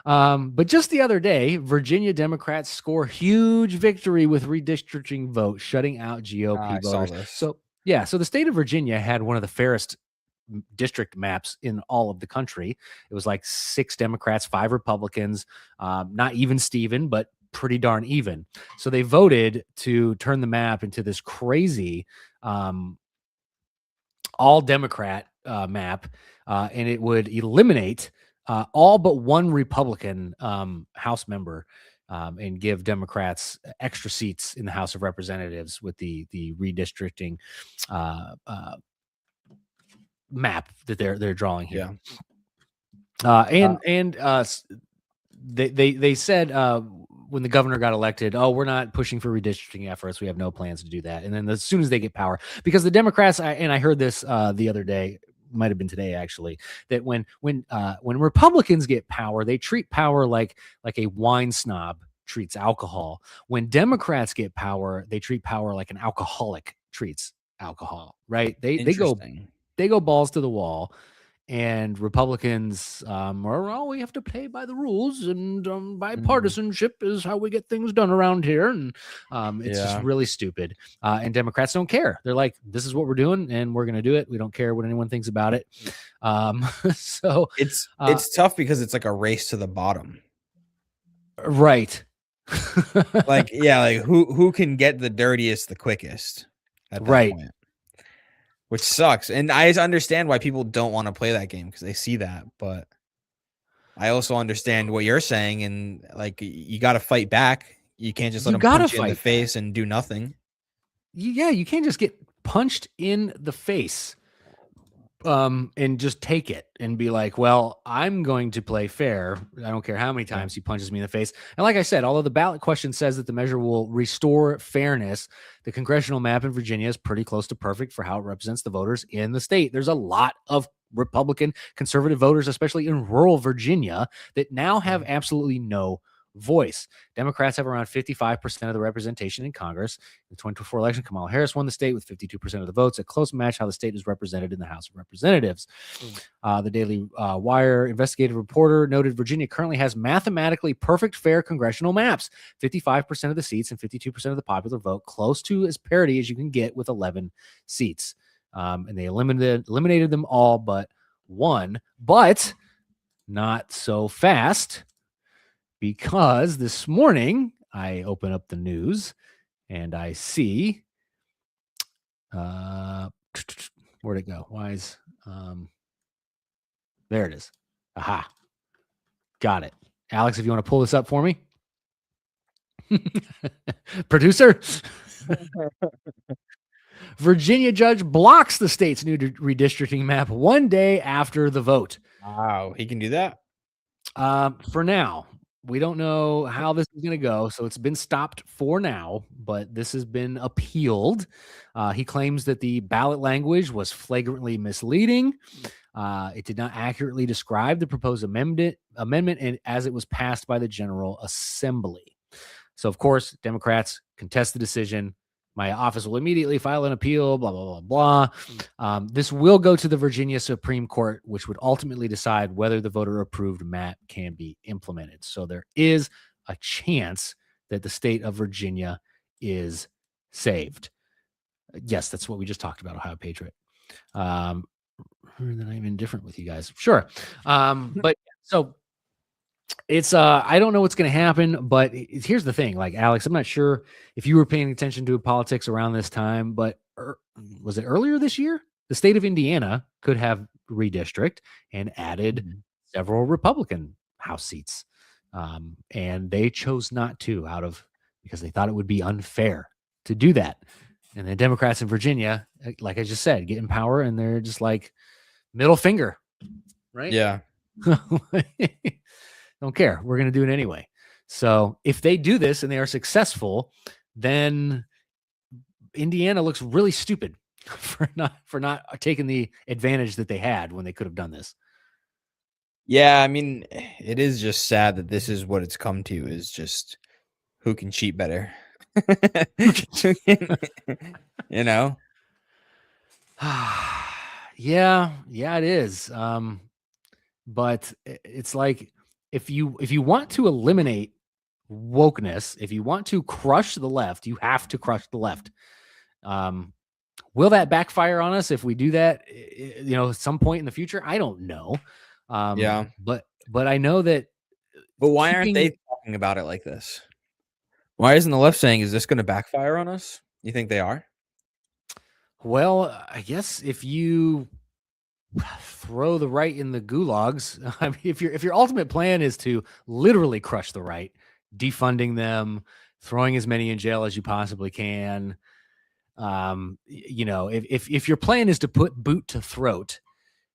Speaker 2: But just the other day, Virginia Democrats score huge victory with redistricting vote, shutting out GOP voters. So the state of Virginia had one of the fairest district maps in all of the country. It was like 6 Democrats, 5 Republicans, not even Steven, but pretty darn even. So they voted to turn the map into this crazy all Democrat map, and it would eliminate all but one Republican House member and give Democrats extra seats in the House of Representatives with the redistricting map that they're drawing here. They said when the governor got elected, we're not pushing for redistricting efforts. We have no plans to do that. And then as soon as they get power, because the Democrats, I heard this the other day, might have been today actually, that when Republicans get power, they treat power like a wine snob treats alcohol. When Democrats get power, they treat power like an alcoholic treats alcohol, right? They go balls to the wall, and Republicans we have to play by the rules, and bipartisanship is how we get things done around here. And it's just really stupid. And Democrats don't care. They're like, this is what we're doing, and we're going to do it. We don't care what anyone thinks about it. So
Speaker 1: it's tough because it's like a race to the bottom.
Speaker 2: Right.
Speaker 1: like who can get the dirtiest the quickest at that point. Which sucks. And I understand why people don't want to play that game because they see that. But I also understand what you're saying. And like, you got to fight back. You can't just let them punch you in the face and do nothing.
Speaker 2: Yeah, you can't just get punched in the face and just take it and be like, well, I'm going to play fair. I don't care how many times he punches me in the face. And like I said, although the ballot question says that the measure will restore fairness, the congressional map in Virginia is pretty close to perfect for how it represents the voters in the state. There's a lot of Republican conservative voters, especially in rural Virginia, that now have absolutely no voice. Democrats have around 55% of the representation in Congress. In the 2024 election, Kamala Harris won the state with 52% of the votes, a close match how the state is represented in the House of Representatives. The Daily Wire investigative reporter noted Virginia currently has mathematically perfect fair congressional maps, 55% of the seats and 52% of the popular vote, close to as parity as you can get with 11 seats. And they eliminated them all but one, but not so fast. because this morning I open up the news and I see, where'd it go? Why is, there it is. Aha. Got it. Alex, if you want to pull this up for me. Producer. Virginia judge blocks the state's new redistricting map one day after the vote.
Speaker 1: Wow, he can do that?
Speaker 2: For now, we don't know how this is going to go, so it's been stopped for now, but this has been appealed. He claims that the ballot language was flagrantly misleading. It did not accurately describe the proposed amendment and as it was passed by the General Assembly. So, of course, Democrats contest the decision. My office will immediately file an appeal, blah, blah, blah, blah. This will go to the Virginia Supreme Court, which would ultimately decide whether the voter-approved map can be implemented. So there is a chance that the state of Virginia is saved. Yes, that's what we just talked about, Ohio Patriot. Then I'm indifferent with you guys. Sure. But so it's I don't know what's going to happen, but here's the thing. Like, Alex, I'm not sure if you were paying attention to politics around this time, but was it earlier this year? The state of Indiana could have redistrict and added several Republican House seats. And they chose not to because they thought it would be unfair to do that. And the Democrats in Virginia, like I just said, get in power and they're just like middle finger, right?
Speaker 1: Yeah.
Speaker 2: Don't care. We're going to do it anyway. So if they do this and they are successful, then Indiana looks really stupid for not taking the advantage that they had when they could have done this.
Speaker 1: Yeah, I mean, it is just sad that this is what it's come to, is just who can cheat better. You know?
Speaker 2: Yeah, it is. But it's like, if you want to eliminate wokeness, if you want to crush the left, you have to crush the left. Will that backfire on us if we do that, at some point in the future? I don't know.
Speaker 1: Yeah.
Speaker 2: But I know that.
Speaker 1: But why aren't they talking about it like this? Why isn't the left saying, is this going to backfire on us? You think they are?
Speaker 2: Well, I guess if you throw the right in the gulags, I mean, if your ultimate plan is to literally crush the right, defunding them, throwing as many in jail as you possibly can, if your plan is to put boot to throat,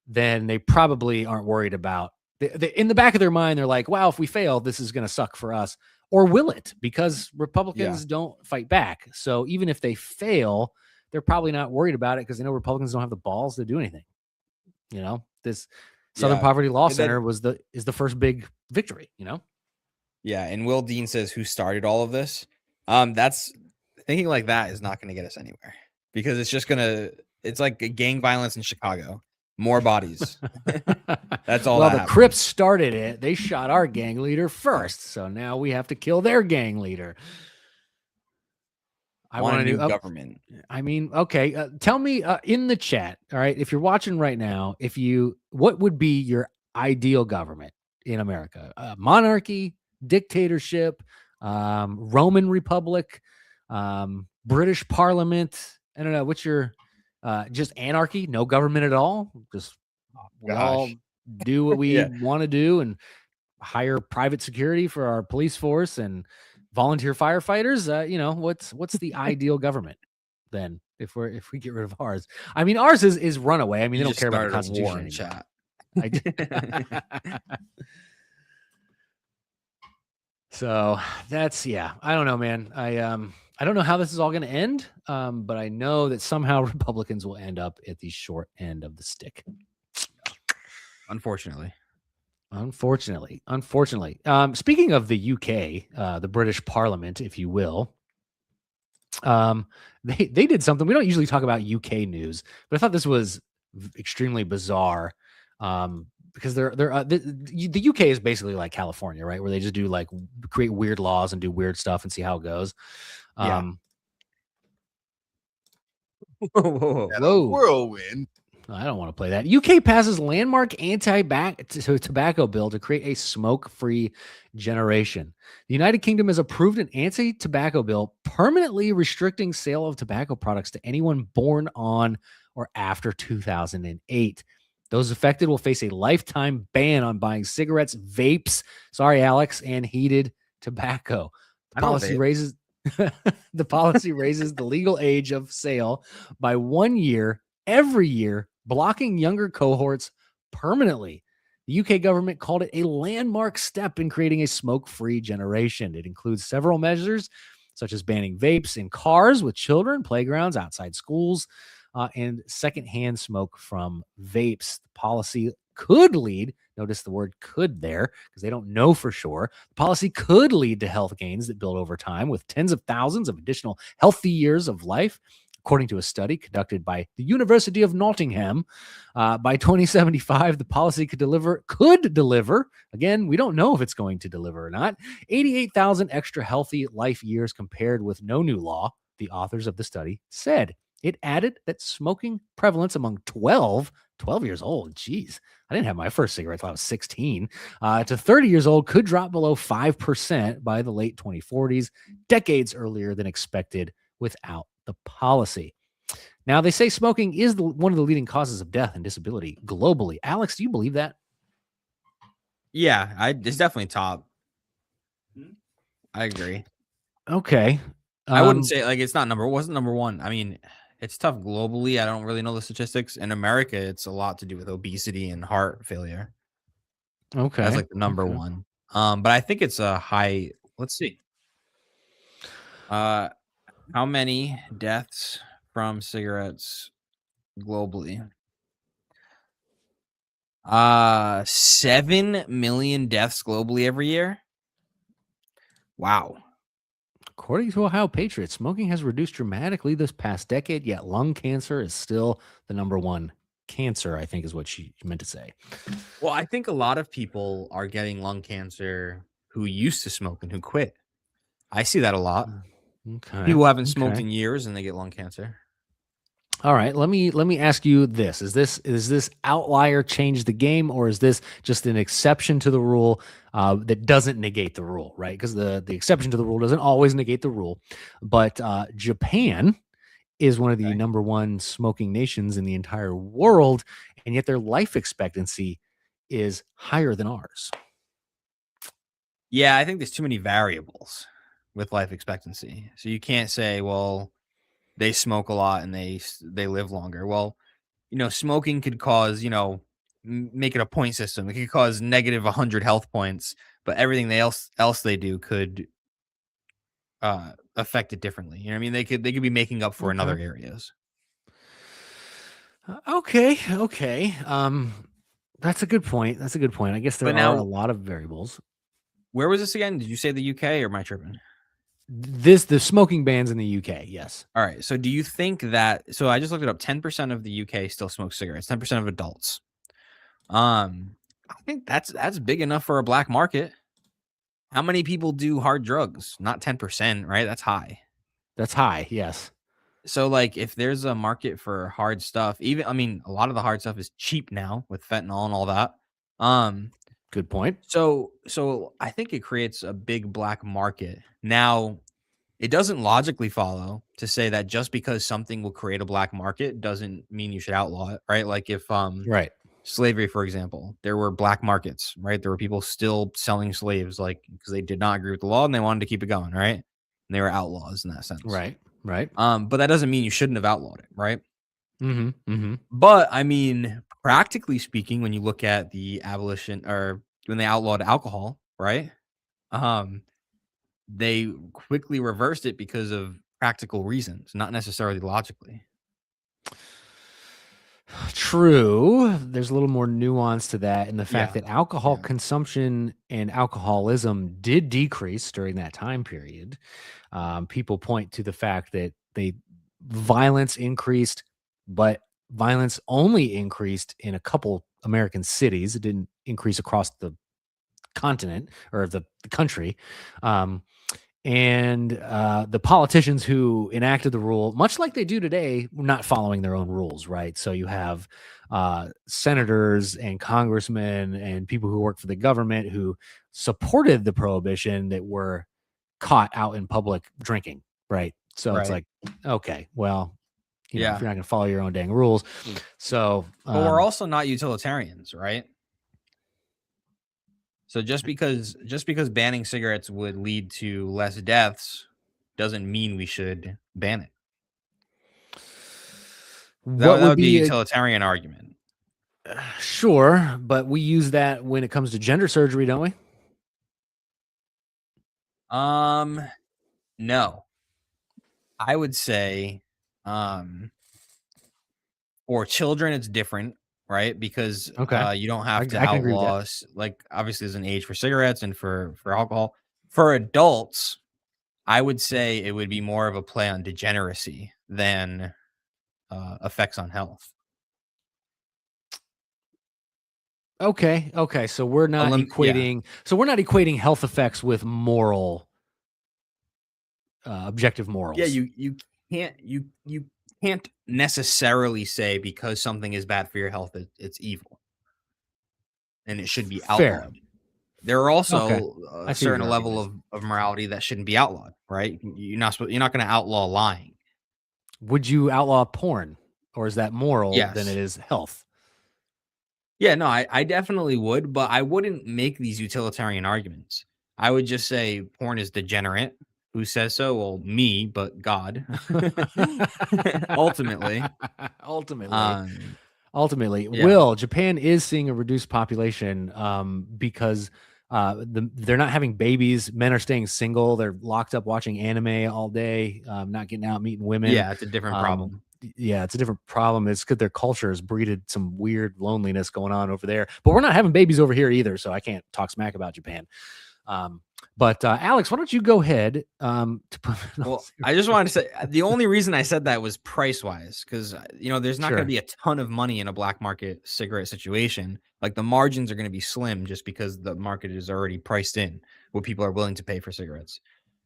Speaker 2: then they probably aren't worried about. In the back of their mind, they're like, "Wow, if we fail, this is going to suck for us." Or will it? Because Republicans don't fight back. So even if they fail, they're probably not worried about it because they know Republicans don't have the balls to do anything. This Southern Poverty Law Center is the first big victory.
Speaker 1: Yeah, and Will Dean says, who started all of this? That's thinking like that is not going to get us anywhere, because it's like gang violence in Chicago. More bodies. That's all.
Speaker 2: Well, the Crips started it. They shot our gang leader first, so now we have to kill their gang leader.
Speaker 1: I want a new government.
Speaker 2: I mean, okay. Tell me in the chat. All right, if you're watching right now, what would be your ideal government in America? Monarchy, dictatorship, Roman Republic, British Parliament. I don't know. What's your just anarchy? No government at all. Just we all do what we want to do and hire private security for our police force and volunteer firefighters. What's the ideal government then? If we get rid of ours, I mean, ours is runaway. I mean, they don't care about the Constitution in chat. So that's I don't know, man. I don't know how this is all going to end, but I know that somehow Republicans will end up at the short end of the stick.
Speaker 1: Unfortunately.
Speaker 2: Speaking of the UK, the British Parliament, if you will, they did something. We don't usually talk about UK news, but I thought this was extremely bizarre, because the UK is basically like California, right? Where they just do like create weird laws and do weird stuff and see how it goes.
Speaker 1: Whoa.
Speaker 9: Whirlwind.
Speaker 2: I don't want to play that. UK passes landmark anti-tobacco bill to create a smoke-free generation. The United Kingdom has approved an anti-tobacco bill permanently restricting sale of tobacco products to anyone born on or after 2008. Those affected will face a lifetime ban on buying cigarettes, vapes, sorry, Alex, and heated tobacco. The
Speaker 1: I don't
Speaker 2: policy
Speaker 1: vape.
Speaker 2: raises the policy raises the legal age of sale by 1 year every year, blocking younger cohorts permanently. The UK government called it a landmark step in creating a smoke-free generation. It includes several measures, such as banning vapes in cars with children, playgrounds, outside schools, and secondhand smoke from vapes. The policy could lead, notice the word could there, because they don't know for sure. The policy could lead to health gains that build over time with tens of thousands of additional healthy years of life. According to a study conducted by the University of Nottingham, by 2075, the policy could deliver, again, we don't know if it's going to deliver or not, 88,000 extra healthy life years compared with no new law, the authors of the study said. It added that smoking prevalence among 12 years old, geez, I didn't have my first cigarette until I was 16, to 30 years old could drop below 5% by the late 2040s, decades earlier than expected without the policy. Now, they say smoking is one of the leading causes of death and disability globally. Alex, do you believe that?
Speaker 1: Yeah, it's definitely top. I agree.
Speaker 2: Okay.
Speaker 1: I wouldn't say like it's not wasn't number one. I mean, it's tough globally. I don't really know the statistics. In America, it's a lot to do with obesity and heart failure.
Speaker 2: Okay.
Speaker 1: That's like the number one. But I think it's a high. Let's see. How many deaths from cigarettes globally? 7 million deaths globally every year. Wow.
Speaker 2: According to Ohio Patriots, smoking has reduced dramatically this past decade, yet lung cancer is still the number one cancer, I think is what she meant to say.
Speaker 1: Well, I think a lot of people are getting lung cancer who used to smoke and who quit. I see that a lot.
Speaker 2: Okay.
Speaker 1: People haven't smoked in years and they get lung cancer.
Speaker 2: All right, let me ask you this. Is this outlier change the game, or is this just an exception to the rule that doesn't negate the rule, right? Because the exception to the rule doesn't always negate the rule. But Japan is one of the number one smoking nations in the entire world, and yet their life expectancy is higher than ours.
Speaker 1: Yeah, I think there's too many variables with life expectancy. So you can't say, well, they smoke a lot and they live longer. Well, smoking could cause, make it a point system. It could cause negative 100 health points, but everything else they do could affect it differently. You know what I mean? They could be making up for in other areas.
Speaker 2: Okay. That's a good point. I guess there are a lot of variables.
Speaker 1: Where was this again? Did you say the UK or am I tripping?
Speaker 2: The smoking bans in the UK, yes.
Speaker 1: All right. So do you think that? So I just looked it up. 10% of the UK still smoke cigarettes. 10% of adults. I think that's big enough for a black market. How many people do hard drugs? Not 10%, right? That's high.
Speaker 2: That's high, yes.
Speaker 1: So like, if there's a market for hard stuff, a lot of the hard stuff is cheap now with fentanyl and all that.
Speaker 2: Good point.
Speaker 1: So I think it creates a big black market. Now, it doesn't logically follow to say that just because something will create a black market doesn't mean you should outlaw it, right? Like if
Speaker 2: right.
Speaker 1: Slavery, for example, there were black markets, right? There were people still selling slaves, like because they did not agree with the law and they wanted to keep it going, right? And they were outlaws in that sense,
Speaker 2: right?
Speaker 1: But that doesn't mean you shouldn't have outlawed it, right?
Speaker 2: Mm-hmm.
Speaker 1: But practically speaking, when you look at the abolition or when they outlawed alcohol, right? They quickly reversed it because of practical reasons, not necessarily logically.
Speaker 2: True. There's a little more nuance to that in the fact that alcohol consumption and alcoholism did decrease during that time period. People point to the fact that violence increased, but violence only increased in a couple American cities. It didn't increase across the continent or the country. and the politicians who enacted the rule, much like they do today, were not following their own rules, right? So you have senators and congressmen and people who work for the government who supported the prohibition that were caught out in public drinking, right? So it's
Speaker 1: Right.
Speaker 2: like, okay, well, if
Speaker 1: Yeah.
Speaker 2: you're not going to follow your own dang rules. So,
Speaker 1: But we're also not utilitarians, right? So just because banning cigarettes would lead to less deaths doesn't mean we should ban it. That would be a utilitarian argument.
Speaker 2: Sure, but we use that when it comes to gender surgery, don't we?
Speaker 1: No. I would say for children it's different, right? Because
Speaker 2: Okay.
Speaker 1: you don't have to
Speaker 2: I can agree with that.
Speaker 1: outlaw, like, obviously there's an age for cigarettes and for alcohol. For adults, I would say it would be more of a play on degeneracy than effects on health.
Speaker 2: Okay. So we're not equating health effects with moral, objective morals.
Speaker 1: Yeah, you can't necessarily say because something is bad for your health it's evil and it should be
Speaker 2: Fair.
Speaker 1: outlawed. There are also
Speaker 2: I
Speaker 1: a
Speaker 2: see your
Speaker 1: certain level of morality that shouldn't be outlawed, right? You're not going to outlaw lying.
Speaker 2: Would you outlaw porn, or is that moral than
Speaker 1: Yes.
Speaker 2: it is health?
Speaker 1: Yeah, no, I definitely would, but I wouldn't make these utilitarian arguments. I would just say porn is degenerate. Who says so? Well, me, but God. Ultimately.
Speaker 2: Ultimately,
Speaker 1: Yeah.
Speaker 2: Will, Japan is seeing a reduced population because they're not having babies. Men are staying single. They're locked up watching anime all day, not getting out, meeting women.
Speaker 1: Yeah, it's a different problem.
Speaker 2: Yeah, it's a different problem. It's because their culture has breeded some weird loneliness going on over there. But we're not having babies over here either, so I can't talk smack about Japan. But Alex, why don't you go ahead?
Speaker 1: Well, I just wanted to say the only reason I said that was price wise, because there's not going to be a ton of money in a black market cigarette situation. Like the margins are going to be slim just because the market is already priced in what people are willing to pay for cigarettes.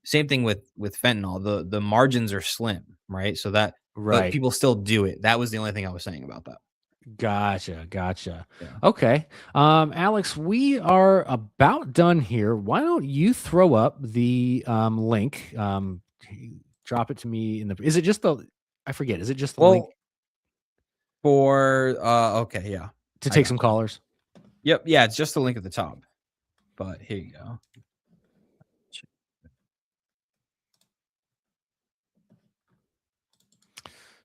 Speaker 1: Same thing with fentanyl. The margins are slim, right? So that but people still do it. That was the only thing I was saying about that.
Speaker 2: Gotcha.
Speaker 1: Yeah.
Speaker 2: Okay. Alex, we are about done here. Why don't you throw up the link? Drop it to me is it just I forget, is it just the link?
Speaker 1: For okay, yeah.
Speaker 2: To take some callers?
Speaker 1: Yep, yeah, it's just the link at the top. But here you go.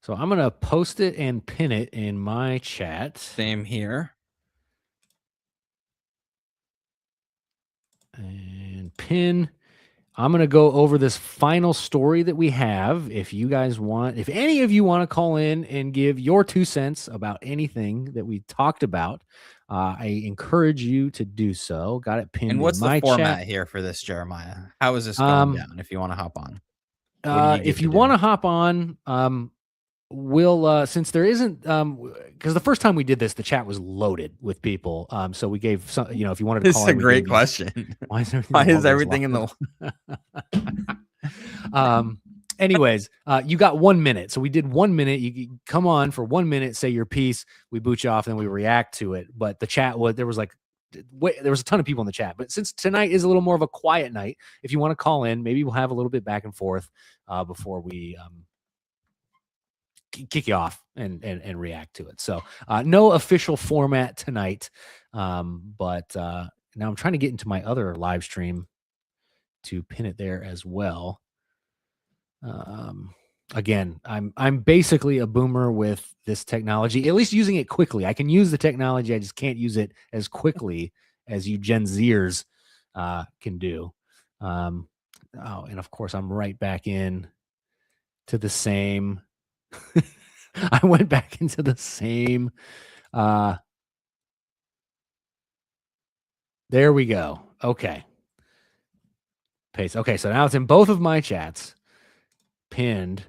Speaker 2: So I'm going to post it and pin it in my chat.
Speaker 1: Same here.
Speaker 2: And pin. I'm going to go over this final story that we have. If any of you want to call in and give your 2 cents about anything that we talked about, I encourage you to do so. Got it pinned in my chat.
Speaker 1: And what's the format here for this, Jeremiah? How is this going down if you want to hop on?
Speaker 2: If you want to hop on, we'll since there isn't because the first time we did this, the chat was loaded with people. So we gave some, if you wanted to call.
Speaker 1: This is a great question. Why is everything in the
Speaker 2: anyways, you got 1 minute. So we did 1 minute. You come on for 1 minute, say your piece, we boot you off, and then we react to it. But the chat there was a ton of people in the chat. But since tonight is a little more of a quiet night, if you want to call in, maybe we'll have a little bit back and forth before we kick you off and react to it. So no official format tonight. But now I'm trying to get into my other live stream to pin it there as well. Again, I'm basically a boomer with this technology, at least using it quickly. I can use the technology. I just can't use it as quickly as you Gen Zers can do. And of course I'm right back in to the same. I went back into the same. There we go. Okay. Paste. Okay, so now it's in both of my chats, pinned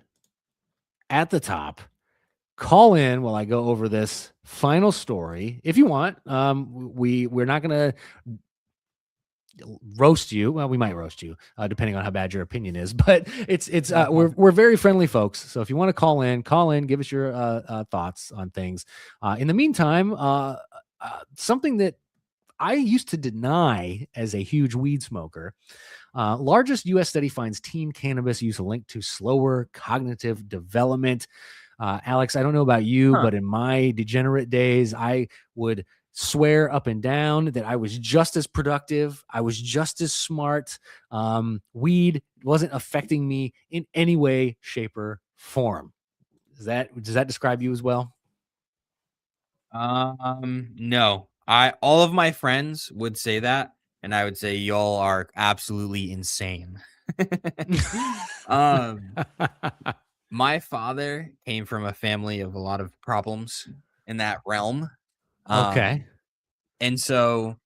Speaker 2: at the top. Call in while I go over this final story if you want. We're not gonna roast you. Well, we might roast you, depending on how bad your opinion is. But we're very friendly folks. So if you want to call in, give us your thoughts on things. In the meantime, something that I used to deny as a huge weed smoker. Largest U.S. study finds teen cannabis use linked to slower cognitive development. Alex, I don't know about you, but in my degenerate days, I would swear up and down that I was just as productive. I was just as smart. Weed wasn't affecting me in any way, shape, or form. Does that describe you as well?
Speaker 1: No. All of my friends would say that, and I would say y'all are absolutely insane. My father came from a family of a lot of problems in that realm.
Speaker 2: Okay.
Speaker 1: And so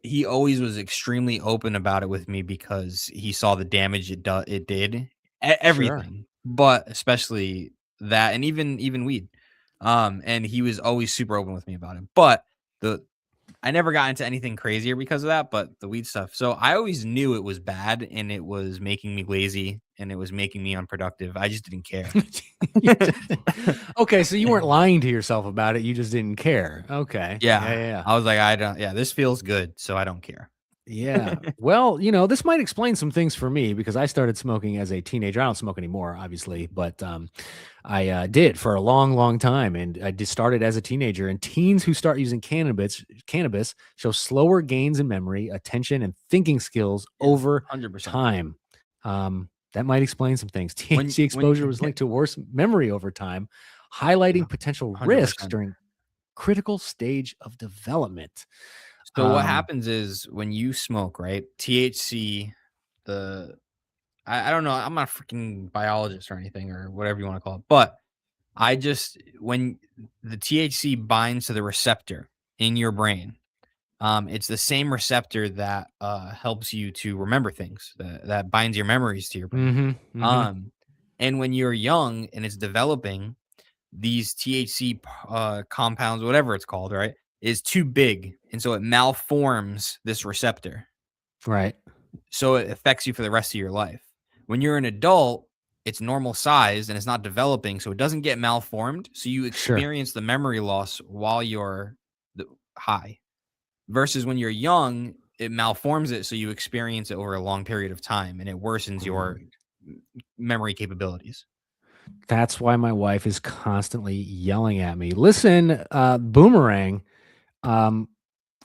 Speaker 1: he always was extremely open about it with me because he saw the damage it did. Everything, but especially that, and even weed. And he was always super open with me about it. But I never got into anything crazier because of that, but the weed stuff. So I always knew it was bad and it was making me lazy and it was making me unproductive. I just didn't care.
Speaker 2: Okay, so you weren't lying to yourself about it. You just didn't care. Okay.
Speaker 1: Yeah. I was like, this feels good, so I don't care.
Speaker 2: Yeah. Well, this might explain some things for me because I started smoking as a teenager. I don't smoke anymore, obviously, but I did for a long, long time. And I just started as a teenager. And teens who start using cannabis show slower gains in memory, attention, and thinking skills over
Speaker 1: 100%.
Speaker 2: time. That might explain some things. THC exposure was linked to worse memory over time, highlighting potential
Speaker 1: 100%.
Speaker 2: risks during critical stage of development.
Speaker 1: So what happens is when you smoke, right? THC, I don't know. I'm not a freaking biologist or anything or whatever you want to call it, but when the THC binds to the receptor in your brain, it's the same receptor that helps you to remember things, that binds your memories to your brain. And when you're young and it's developing, these THC compounds, whatever it's called, right, is too big. And so it malforms this receptor.
Speaker 2: Right.
Speaker 1: So it affects you for the rest of your life. When you're an adult, it's normal size and it's not developing. So it doesn't get malformed. So you experience the memory loss while you're high. Versus when you're young, it malforms it. So you experience it over a long period of time and it worsens your memory capabilities.
Speaker 2: That's why my wife is constantly yelling at me. Listen, Boomerang, come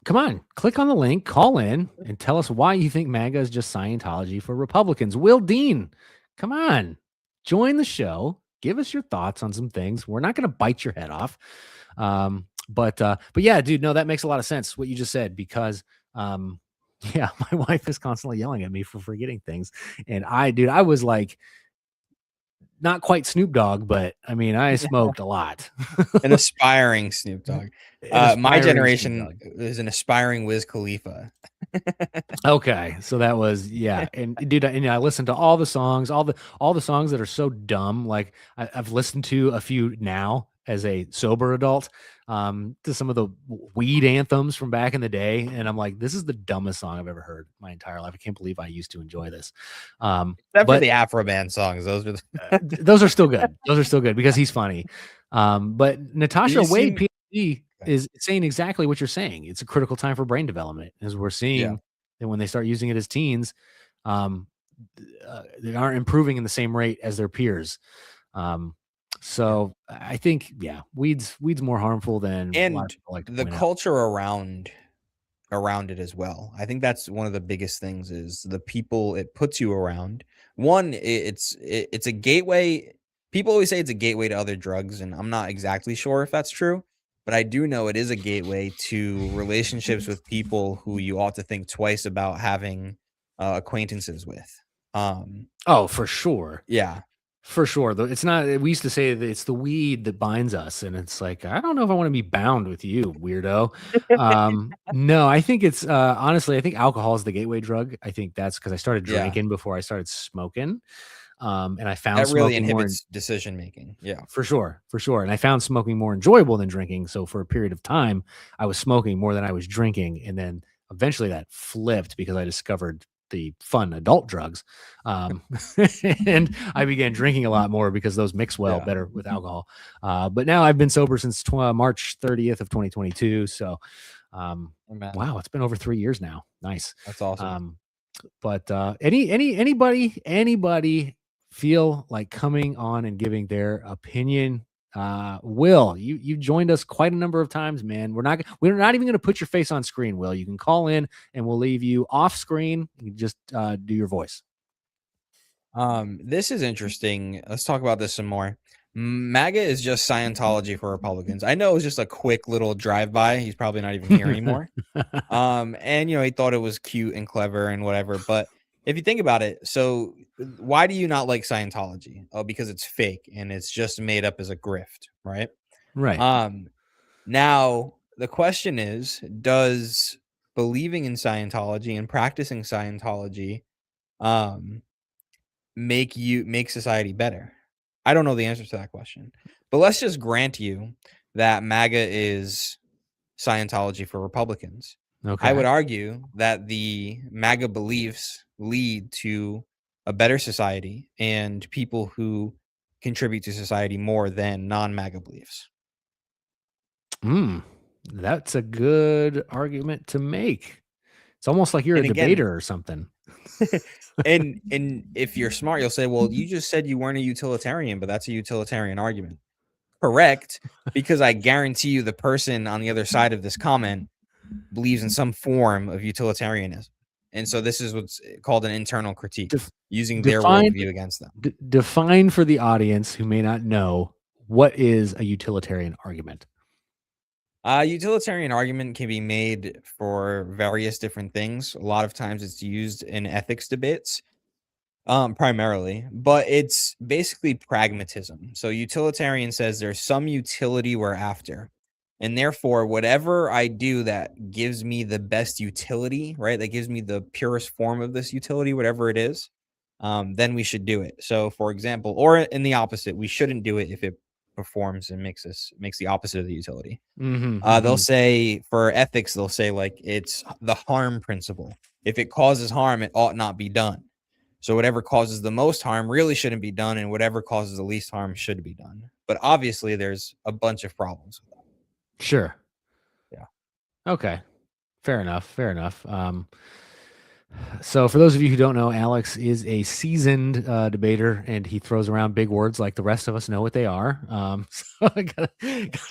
Speaker 2: on, click on the link, call in, and tell us why you think MAGA is just Scientology for Republicans. Will Dean, come on, join the show. Give us your thoughts on some things. We're not going to bite your head off. But yeah, dude, no, that makes a lot of sense what you just said because yeah, my wife is constantly yelling at me for forgetting things. And I was like, not quite Snoop Dogg, but I mean, I smoked a lot.
Speaker 1: An aspiring Snoop Dogg. My generation is an aspiring Wiz Khalifa.
Speaker 2: Okay, so that was and dude, and I listened to all the songs, all the songs that are so dumb. Like I've listened to a few now as a sober adult, to some of the weed anthems from back in the day, and I'm like, this is the dumbest song I've ever heard my entire life. I can't believe I used to enjoy this.
Speaker 1: Except for the Afro Band songs, those are
Speaker 2: those are still good. Those are still good because he's funny. But Natasha Wade, PhD, is saying exactly what you're saying. It's a critical time for brain development, as we're seeing that when they start using it as teens, they aren't improving in the same rate as their peers. So I think, weed's more harmful than
Speaker 1: and
Speaker 2: a lot of people like to
Speaker 1: the
Speaker 2: point out.
Speaker 1: culture around it as well. I think that's one of the biggest things is the people it puts you around. One, it's a gateway. People always say it's a gateway to other drugs, and I'm not exactly sure if that's true, but I do know it is a gateway to relationships with people who you ought to think twice about having acquaintances with.
Speaker 2: Oh, for sure.
Speaker 1: Yeah.
Speaker 2: For sure. It's not, we used to say that it's the weed that binds us. And it's like, I don't know if I want to be bound with you, weirdo. No, I think it's, honestly, I think alcohol is the gateway drug. I think that's because I started drinking before I started smoking. And I found
Speaker 1: that really
Speaker 2: smoking
Speaker 1: inhibits decision making. Yeah,
Speaker 2: for sure. And I found smoking more enjoyable than drinking. So for a period of time, I was smoking more than I was drinking. And then Eventually that flipped because I discovered the fun adult drugs. And I began drinking a lot more because those mix well better with alcohol. But now I've been sober since March 30th of 2022. So, wow, it's been over 3 years now. Nice.
Speaker 1: That's awesome.
Speaker 2: But anybody feel like coming on and giving their opinion? Will, you joined us quite a number of times, man. We're not even going to put your face on screen. Will, you can call in and we'll leave you off screen. You just do your voice.
Speaker 1: This is interesting. Let's talk about this some more. MAGA is just Scientology for Republicans. I know it was just a quick little drive-by. He's probably not even here anymore. And he thought it was cute and clever and whatever. But if you think about it, so why do you not like Scientology? Oh, because it's fake and it's just made up as a grift, right?
Speaker 2: Right.
Speaker 1: Now the question is, does believing in Scientology and practicing Scientology make society better? I don't know the answer to that question, but let's just grant you that MAGA is Scientology for Republicans.
Speaker 2: Okay.
Speaker 1: I would argue that the MAGA beliefs lead to a better society and people who contribute to society more than non-MAGA beliefs.
Speaker 2: That's a good argument to make. It's almost like you're a debater or something.
Speaker 1: and if you're smart, you'll say, well, you just said you weren't a utilitarian, but that's a utilitarian argument. Correct, because I guarantee you the person on the other side of this comment believes in some form of utilitarianism. And so this is what's called an internal critique, using their worldview against them.
Speaker 2: Define for the audience who may not know, what is a utilitarian argument?
Speaker 1: A utilitarian argument can be made for various different things. A lot of times it's used in ethics debates, primarily, but it's basically pragmatism. So utilitarian says there's some utility we're after, and therefore whatever I do that gives me the best utility, right, that gives me the purest form of this utility, whatever it is, then we should do it. So for example, or in the opposite, we shouldn't do it if it performs and makes the opposite of the utility. They'll say, for ethics, they'll say like it's the harm principle. If it causes harm, it ought not be done. So whatever causes the most harm really shouldn't be done, and whatever causes the least harm should be done. But obviously there's a bunch of problems with that.
Speaker 2: Sure.
Speaker 1: Yeah.
Speaker 2: Okay. Fair enough. So for those of you who don't know, Alex is a seasoned debater, and he throws around big words like the rest of us know what they are. So I gotta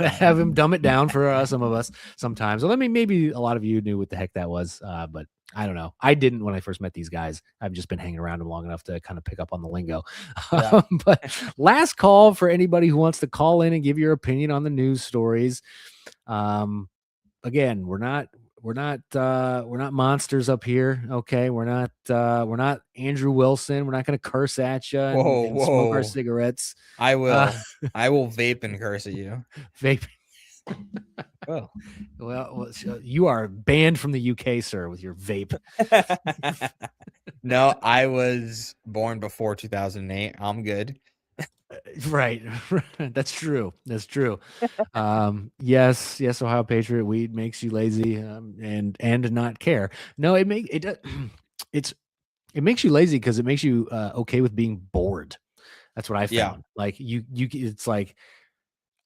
Speaker 2: have him dumb it down for some of us sometimes. Well, maybe a lot of you knew what the heck that was, but I don't know. I didn't when I first met these guys. I've just been hanging around them long enough to kind of pick up on the lingo.
Speaker 1: Yeah.
Speaker 2: But last call for anybody who wants to call in and give your opinion on the news stories. Again, we're not monsters up here. Okay. We're not Andrew Wilson. We're not going to curse at you and smoke our cigarettes.
Speaker 1: I will vape and curse at you.
Speaker 2: Vape.
Speaker 1: Oh,
Speaker 2: well, you are banned from the UK, sir, with your vape.
Speaker 1: No, I was born before 2008. I'm good.
Speaker 2: Right. That's true. Yes, Ohio Patriot, weed makes you lazy, and not care. No, it makes you lazy because it makes you okay with being bored. That's what I found.
Speaker 1: Yeah.
Speaker 2: Like it's like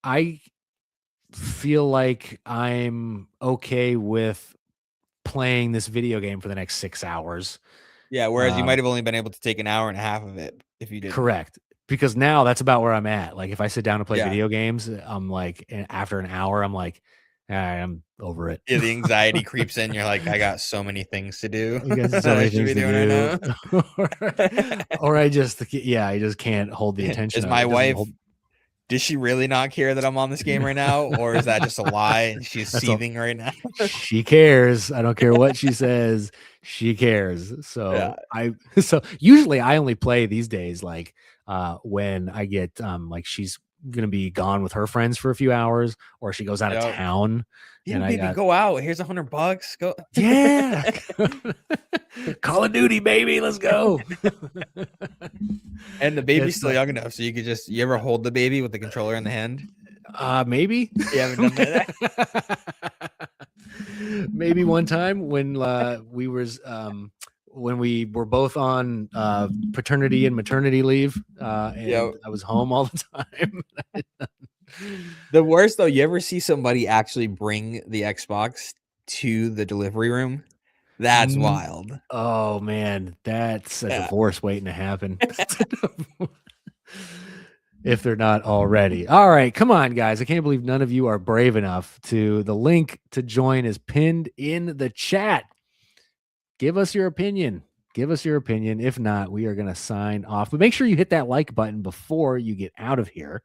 Speaker 2: I feel like I'm okay with playing this video game for the next 6 hours.
Speaker 1: Yeah, whereas you might have only been able to take an hour and a half of it if you did.
Speaker 2: Correct. Because now that's about where I'm at. Like if I sit down to play video games, I'm like, after an hour, I'm like, all right, I'm over it.
Speaker 1: Yeah, the anxiety creeps in. You're like, I got so many things to do.
Speaker 2: I got so many things to do. Or I just can't hold the attention.
Speaker 1: Is my wife, does she really not care that I'm on this game right now? Or is that just a lie? She's seething right now.
Speaker 2: She cares. I don't care what she says. She cares. So so usually I only play these days like when I get like she's gonna be gone with her friends for a few hours, or she goes out of town.
Speaker 1: Yeah, and baby, go out. Here's $100. Go.
Speaker 2: Yeah. Call of Duty, baby. Let's go.
Speaker 1: And the baby's still young enough, so you ever hold the baby with the controller in the hand?
Speaker 2: Maybe.
Speaker 1: You haven't done that.
Speaker 2: Maybe one time when we were both on paternity and maternity leave, and I was home all the time.
Speaker 1: The worst though, you ever see somebody actually bring the Xbox to the delivery room? That's wild.
Speaker 2: Oh man, that's a divorce waiting to happen. If they're not already. All right, come on, guys. I can't believe none of you are brave enough to. The link to join is pinned in the chat. Give us your opinion. Give us your opinion. If not, we are going to sign off. But make sure you hit that like button before you get out of here.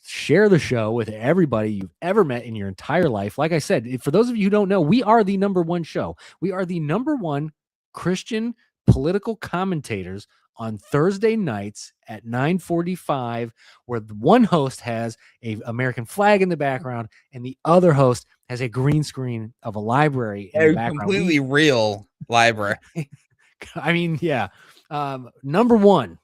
Speaker 2: Share the show with everybody you've ever met in your entire life. Like I said, for those of you who don't know, we are the #1 show. We are the #1 Christian political commentators on Thursday nights at 9:45, where the one host has an American flag in the background and the other host has a green screen of a library in the background.
Speaker 1: Completely real library.
Speaker 2: I mean, yeah. #1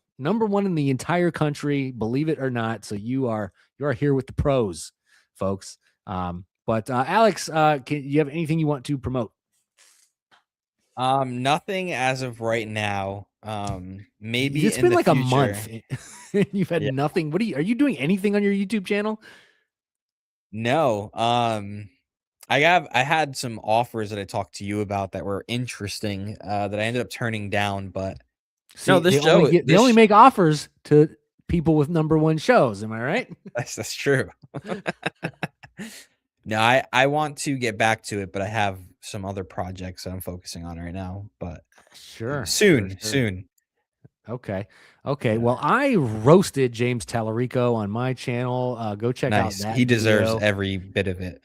Speaker 2: in the entire country, believe it or not. So you are here with the pros, folks. But Alex, can you have anything you want to promote?
Speaker 1: Nothing as of right now. Maybe
Speaker 2: it's been like a month. You've had nothing. Are you doing anything on your YouTube channel?
Speaker 1: No. I had some offers that I talked to you about that were interesting, that I ended up turning down, but
Speaker 2: see, they only make offers to people with #1 shows. Am I right?
Speaker 1: That's true. No, I want to get back to it, but I have some other projects that I'm focusing on right now, but soon.
Speaker 2: Okay. Well, I roasted James Tallarico on my channel. Go check out that.
Speaker 1: He deserves every bit of it.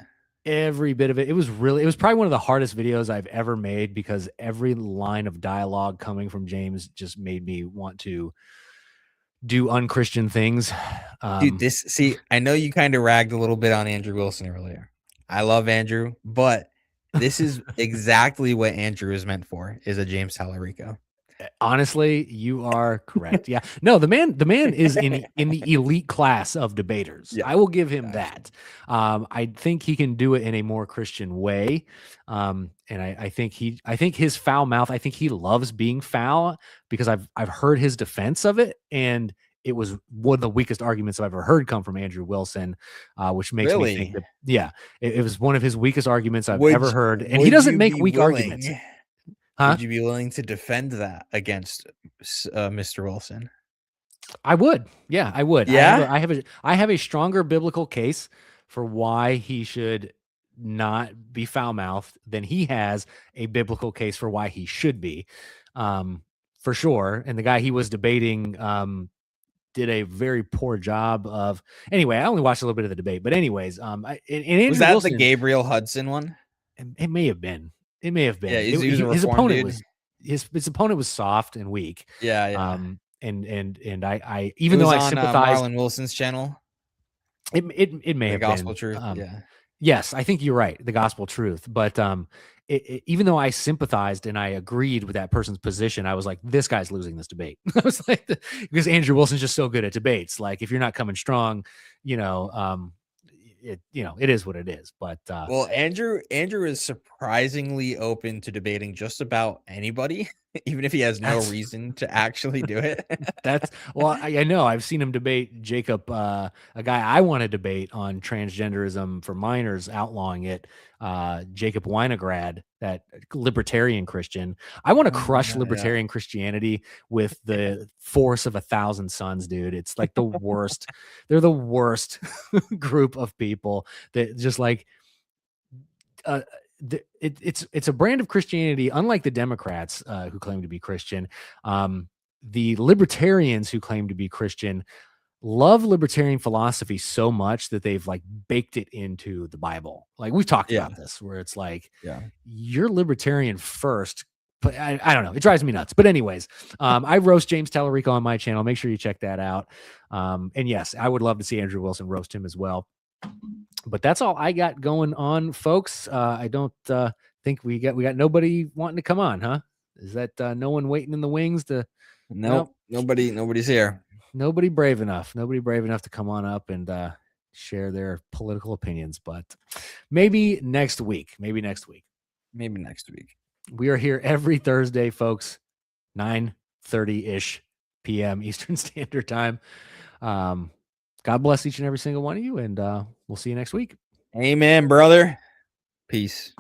Speaker 2: Every bit of it. It was probably one of the hardest videos I've ever made, because every line of dialogue coming from James just made me want to do unchristian things.
Speaker 1: Dude, I know you kind of ragged a little bit on Andrew Wilson earlier. I love Andrew, but this is exactly what Andrew is meant for, is a James Tallarico.
Speaker 2: Honestly, you are correct. Yeah. No, the man is in the elite class of debaters. Yeah, I will give him that. I think he can do it in a more Christian way. And I think his foul mouth, I think he loves being foul, because I've heard his defense of it, and it was one of the weakest arguments I've ever heard come from Andrew Wilson, which makes me think that, it was one of his weakest arguments I've ever heard. And he doesn't make weak arguments. Huh?
Speaker 1: Would you be willing to defend that against Mr. Wilson?
Speaker 2: I would. Yeah, I would.
Speaker 1: Yeah?
Speaker 2: I have a stronger biblical case for why he should not be foul-mouthed than he has a biblical case for why he should be, for sure. And the guy he was debating did a very poor job of. Anyway, I only watched a little bit of the debate, but anyways,
Speaker 1: was that Wilson, the Gabriel Hudson one?
Speaker 2: It may have been. It may have been.
Speaker 1: Yeah,
Speaker 2: his opponent was his opponent was soft and weak.
Speaker 1: Yeah.
Speaker 2: And I even though I sympathize,
Speaker 1: Marlon Wilson's channel,
Speaker 2: it may have been
Speaker 1: Gospel Truth.
Speaker 2: Yes, I think you're right. The Gospel Truth, but even though I sympathized and I agreed with that person's position, I was like, this guy's losing this debate. I was like, because Andrew Wilson's just so good at debates. Like, if you're not coming strong, it is what it is. But
Speaker 1: well, Andrew is surprisingly open to debating just about anybody, even if he has no reason to actually do it.
Speaker 2: I know I've seen him debate Jacob, a guy I want to debate on transgenderism for minors, outlawing it. Jacob Winograd, that libertarian Christian. I want to crush libertarian Christianity with the force of 1,000 suns, dude. It's like the worst. They're the worst group of people that just like, it's a brand of Christianity, unlike the Democrats who claim to be Christian. The libertarians who claim to be Christian love libertarian philosophy so much that they've like baked it into the Bible. Like, we've talked about this, where it's like, you're libertarian first, but I don't know. It drives me nuts. But anyways, I roast James Tallarico on my channel. Make sure you check that out. And yes, I would love to see Andrew Wilson roast him as well. But that's all I got going on, folks. I don't think we got nobody wanting to come on, huh? Is that no one waiting in the wings to?
Speaker 1: Nope. Nobody's here.
Speaker 2: Nobody brave enough to come on up and share their political opinions, but maybe next week.
Speaker 9: Maybe next week.
Speaker 2: We are here every Thursday, folks, 9:30-ish p.m. Eastern Standard Time. God bless each and every single one of you, and we'll see you next week.
Speaker 9: Amen, brother. Peace.